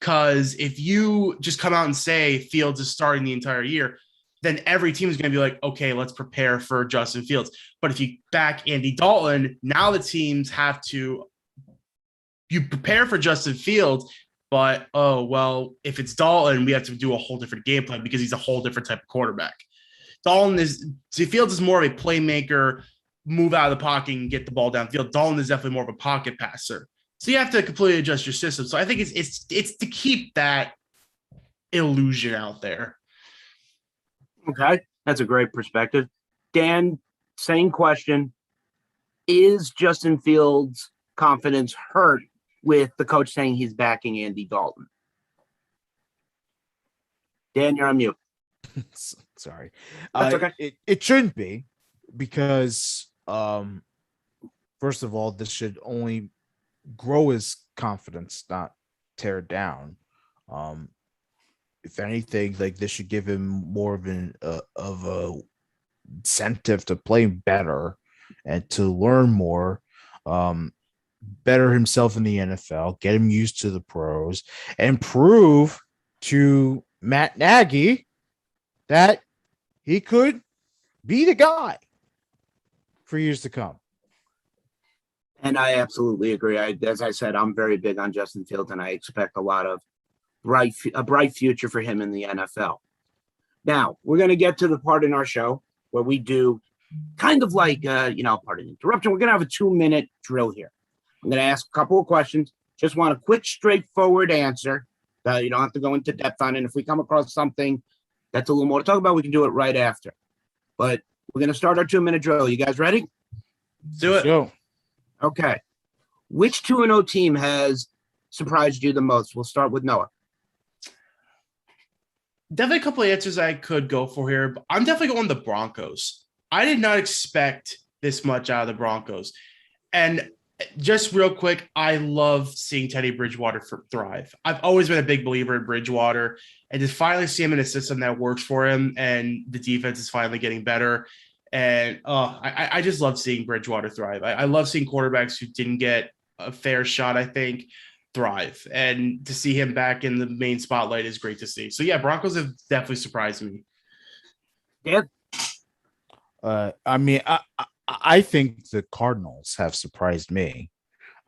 Because if you just come out and say Fields is starting the entire year, then every team is going to be like, okay, let's prepare for Justin Fields. But if you back Andy Dalton, now the teams have to you prepare for Justin Fields, but oh well, if it's Dalton, we have to do a whole different game plan because he's a whole different type of quarterback. Fields is more of a playmaker, move out of the pocket and get the ball downfield. Dalton is definitely more of a pocket passer. So you have to completely adjust your system. So I think it's to keep that illusion out there. Okay, that's a great perspective. Dan, same question. Is Justin Fields' confidence hurt with the coach saying he's backing Andy Dalton? Dan, you're on mute. Sorry. That's okay. It shouldn't be because, first of all, this should only grow his confidence, not tear it down. If anything, like this should give him more of a incentive to play better and to learn more, better himself in the NFL, get him used to the pros, and prove to Matt Nagy that he could be the guy for years to come. And I absolutely agree. As I said, I'm very big on Justin Fields, and I expect a bright future for him in the NFL. Now, we're going to get to the part in our show where we do kind of like, pardon the interruption. We're going to have a 2-minute drill here. I'm going to ask a couple of questions. Just want a quick, straightforward answer that you don't have to go into depth on. And if we come across something that's a little more to talk about, we can do it right after. But we're going to start our 2-minute drill. You guys ready? Do it. Go. Okay. Which 2-0 team has surprised you the most? We'll start with Noah. Definitely a couple of answers I could go for here, but I'm definitely going the Broncos. I did not expect this much out of the Broncos. And just real quick, I love seeing Teddy Bridgewater thrive. I've always been a big believer in Bridgewater, and to finally see him in a system that works for him and the defense is finally getting better. And I just love seeing Bridgewater thrive. I love seeing quarterbacks who didn't get a fair shot, I think, thrive. And to see him back in the main spotlight is great to see. So, yeah, Broncos have definitely surprised me. Yeah. I think the Cardinals have surprised me.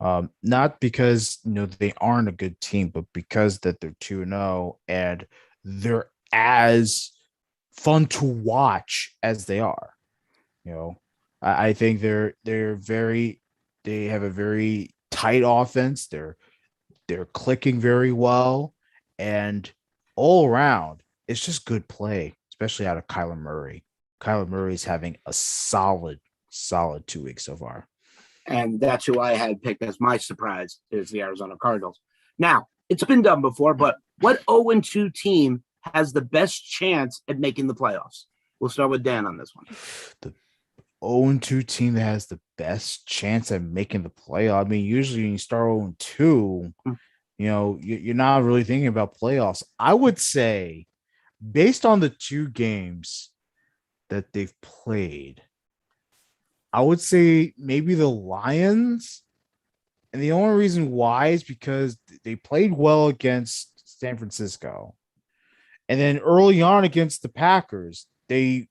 Not because they aren't a good team, but because that they're 2-0 and they're as fun to watch as they are. I think they have a very tight offense. They're clicking very well, and all around it's just good play, especially out of Kyler Murray. Kyler Murray's having a solid 2 weeks so far. And that's who I had picked as my surprise is the Arizona Cardinals. Now, it's been done before, but what 0-2 team has the best chance at making the playoffs? We'll start with Dan on this one. The 0-2 team that has the best chance at making the playoff. I mean, usually when you start 0-2, you're not really thinking about playoffs. I would say, based on the 2 games that they've played, I would say maybe the Lions. And the only reason why is because they played well against San Francisco. And then early on against the Packers, they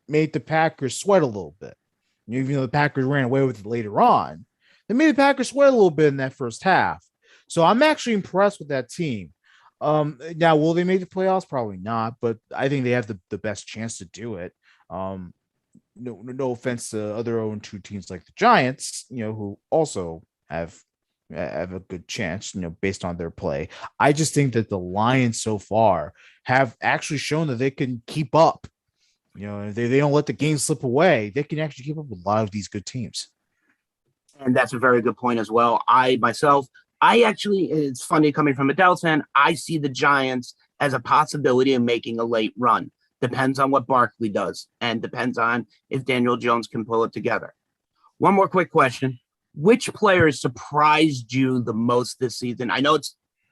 made the Packers sweat a little bit. Even though the Packers ran away with it later on, they made the Packers sweat a little bit in that first half. So I'm actually impressed with that team. Now, will they make the playoffs? Probably not, but I think they have the best chance to do it. No offense to other 0-2 teams like the Giants, who also have a good chance, based on their play. I just think that the Lions so far have actually shown that they can keep up. If they don't let the game slip away, they can actually keep up with a lot of these good teams. And that's a very good point as well. I actually, it's funny coming from a Dallas fan, I see the Giants as a possibility of making a late run. Depends on what Barkley does and depends on if Daniel Jones can pull it together. One more quick question. Which players surprised you the most this season? I know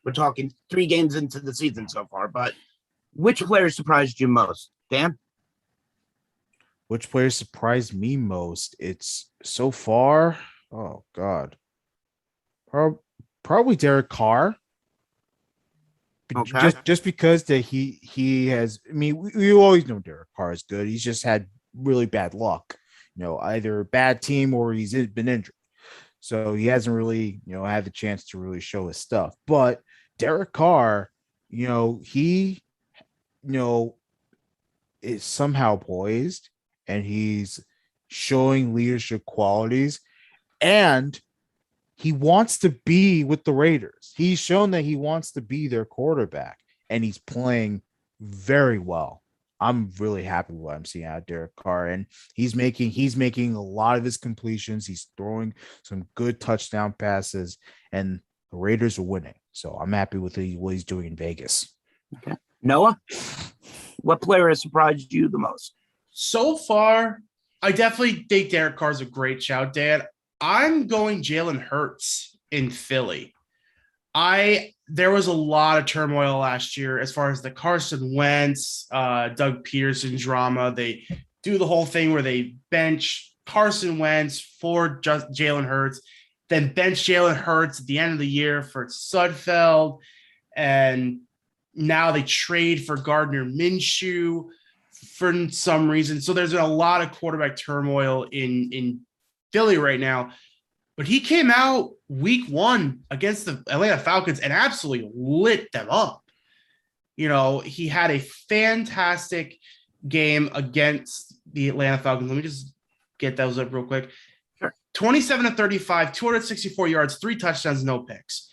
we're talking 3 games into the season so far, but which players surprised you most? Dan? Which player surprised me most? It's so far. Oh God. Probably Derek Carr. Okay. Just because that he has, I mean, we always know Derek Carr is good. He's just had really bad luck, either a bad team or he's been injured. So he hasn't really, had the chance to really show his stuff. But Derek Carr, he, you know, is somehow poised and he's showing leadership qualities and he wants to be with the Raiders. He's shown that he wants to be their quarterback and he's playing very well. I'm really happy with what I'm seeing out of Derek Carr, and he's making a lot of his completions. He's throwing some good touchdown passes, and the Raiders are winning. So I'm happy with what he's doing in Vegas. Okay. Noah, what player has surprised you the most? So far, I definitely think Derek Carr's a great shout, Dad. I'm going Jalen Hurts in Philly. There was a lot of turmoil last year as far as the Carson Wentz, Doug Peterson drama. They do the whole thing where they bench Carson Wentz for just Jalen Hurts, then bench Jalen Hurts at the end of the year for Sudfeld, and now they trade for Gardner Minshew for some reason. So there's been a lot of quarterback turmoil in Philly right now. But he came out week 1 against the Atlanta Falcons and absolutely lit them up. He had a fantastic game against the Atlanta Falcons. Let me just get those up real quick. Sure. 27-35, 264 yards, 3 touchdowns, no picks.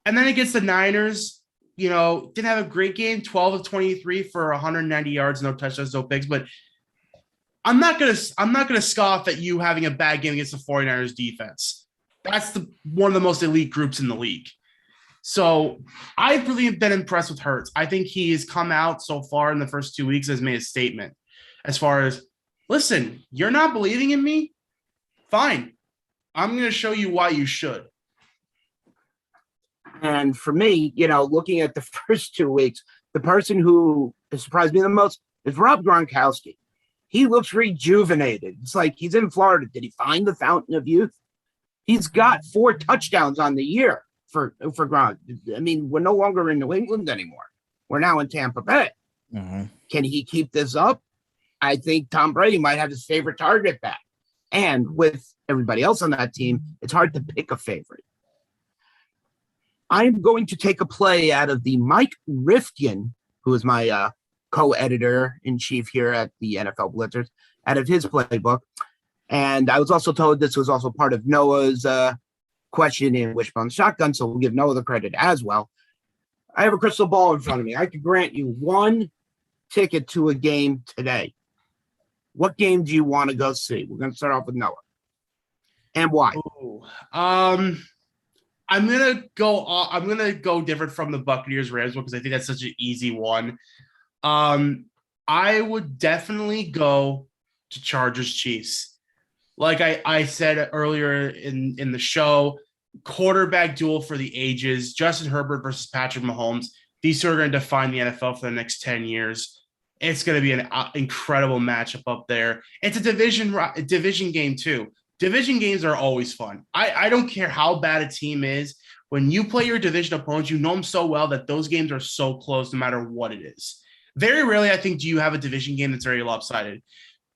And then against the Niners, didn't have a great game, 12 of 23 for 190 yards, no touchdowns, no picks. But I'm not gonna scoff at you having a bad game against the 49ers defense. That's one of the most elite groups in the league. So I've really been impressed with Hurts. I think he has come out so far in the first 2 weeks has made a statement as far as, listen, you're not believing in me? Fine. I'm going to show you why you should. And for me, looking at the first 2 weeks, the person who has surprised me the most is Rob Gronkowski. He looks rejuvenated. It's like he's in Florida. Did he find the fountain of youth? He's got 4 touchdowns on the year for Gronk. I mean, we're no longer in New England anymore. We're now in Tampa Bay. Mm-hmm. Can he keep this up? I think Tom Brady might have his favorite target back. And with everybody else on that team, it's hard to pick a favorite. I'm going to take a play out of the Mike Rifkin, who is my co-editor in chief here at the NFL Blitzers, out of his playbook. And I was also told this was also part of Noah's question in Wishbone Shotgun, so we'll give Noah the credit as well. I have a crystal ball in front of me. I could grant you 1 ticket to a game today. What game do you want to go see? We're going to start off with Noah. And why? I'm gonna go different from the Buccaneers Rams one because I think that's such an easy one. I would definitely go to Chargers Chiefs. Like I said earlier in the show, quarterback duel for the ages, Justin Herbert versus Patrick Mahomes. These two are going to define the NFL for the next 10 years. It's going to be an incredible matchup up there. It's a division game too. Division games are always fun. I don't care how bad a team is. When you play your division opponents, you know them so well that those games are so close no matter what it is. Very rarely, I think, do you have a division game that's very lopsided.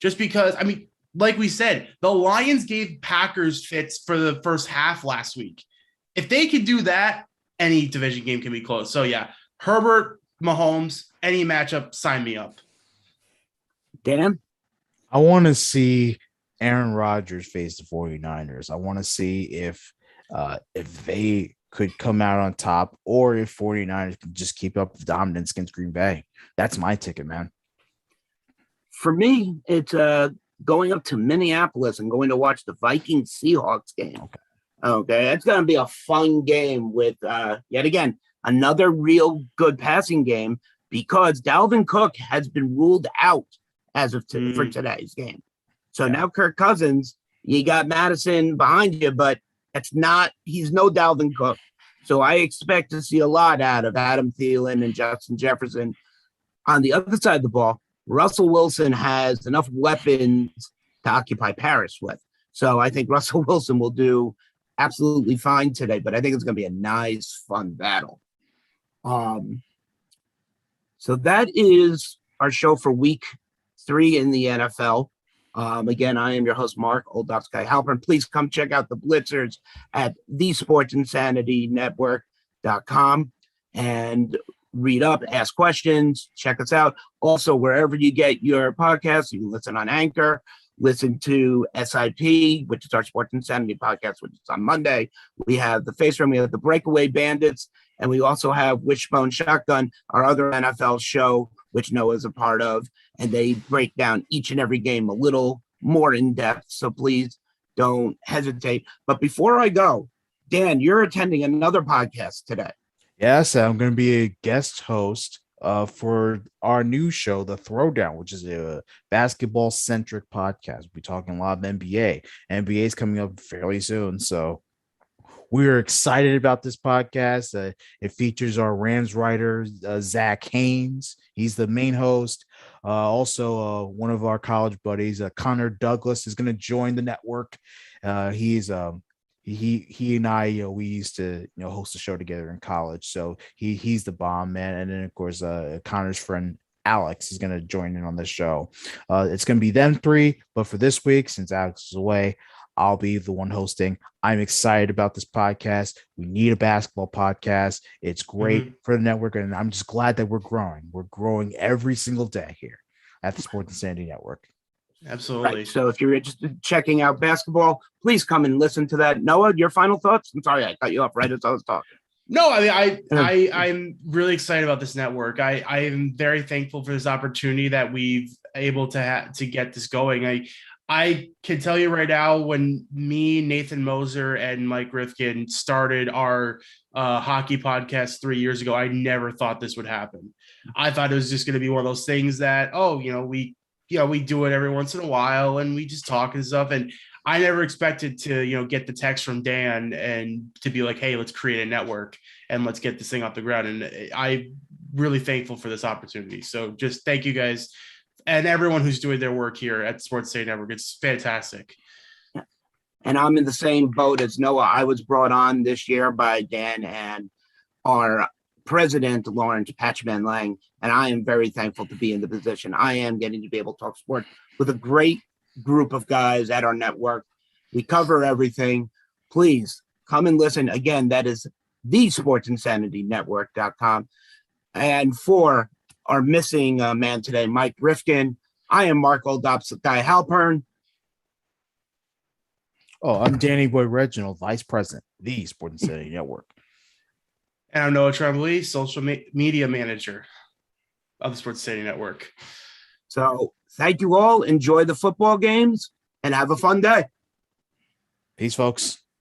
Just because, like we said, the Lions gave Packers fits for the first half last week. If they could do that, any division game can be close. So, yeah, Herbert, Mahomes, any matchup, sign me up. Dan? I want to see Aaron Rodgers face the 49ers. I want to see if they could come out on top or if 49ers can just keep up the dominance against Green Bay. That's my ticket, man. For me, it's going up to Minneapolis and going to watch the Vikings-Seahawks game. Okay, it's going to be a fun game with, yet again, another real good passing game because Dalvin Cook has been ruled out as of for today's game. So now Kirk Cousins, you got Madison behind you, but he's no Dalvin Cook. So I expect to see a lot out of Adam Thielen and Justin Jefferson. On the other side of the ball, Russell Wilson has enough weapons to occupy Paris with. So I think Russell Wilson will do absolutely fine today, but I think it's going to be a nice, fun battle. So that is our show for week 3 in the NFL. Again, I am your host, Mark, Old Docs Guy Halpern. Please come check out the Blitzers at thesportsinsanitynetwork.com and read up, ask questions, check us out. Also, wherever you get your podcasts, you can listen on Anchor, listen to SIP, which is our Sports Insanity podcast, which is on Monday. We have the Face Room, we have the Breakaway Bandits, and we also have Wishbone Shotgun, our other NFL show, which Noah's a part of, and they break down each and every game a little more in depth. So please don't hesitate. But before I go, Dan, you're attending another podcast today. Yes, I'm going to be a guest host for our new show, The Throwdown, which is a basketball-centric podcast. We'll be talking a lot of NBA. NBA is coming up fairly soon, so we're excited about this podcast. It features our Rams writer, Zach Haynes. He's the main host. Also, one of our college buddies, Connor Douglas, is going to join the network. He and I, we used to, host a show together in college. So he's the bomb, man. And then, of course, Connor's friend Alex is going to join in on this show. It's going to be them three. But for this week, since Alex is away, I'll be the one hosting. I'm excited about this podcast. We need a basketball podcast. It's great for the network, and I'm just glad that we're growing. We're growing every single day here at the Sports Insanity Network. Absolutely. Right. So if you're interested in checking out basketball, please come and listen to that. Noah, your final thoughts? I'm sorry, I cut you off right as I was talking. No, I'm really excited about this network. I am very thankful for this opportunity that we've able to get this going. I can tell you right now, when me, Nathan Moser, and Mike Rifkin started our hockey podcast 3 years ago, I never thought this would happen. I thought it was just going to be one of those things that, we do it every once in a while and we just talk and stuff. And I never expected to, get the text from Dan and to be like, hey, let's create a network and let's get this thing off the ground. And I'm really thankful for this opportunity. So just thank you guys. And everyone who's doing their work here at Sports City Network. It's fantastic. And I'm in the same boat as Noah. I was brought on this year by Dan and our president, Lawrence Patchman Lang, and I am very thankful to be in the position. I am getting to be able to talk sports with a great group of guys at our network. We cover everything. Please come and listen. Again, that is thesportsinsanitynetwork.com. And for our missing man today, Mike Rifkin, I am Mark Oldops, Guy Halpern. Oh, I'm Danny Boy Reginald, Vice President, the Sports Insanity Network. And I'm Noah Tremblay, social media manager of the Sports City Network. So thank you all. Enjoy the football games and have a fun day. Peace, folks.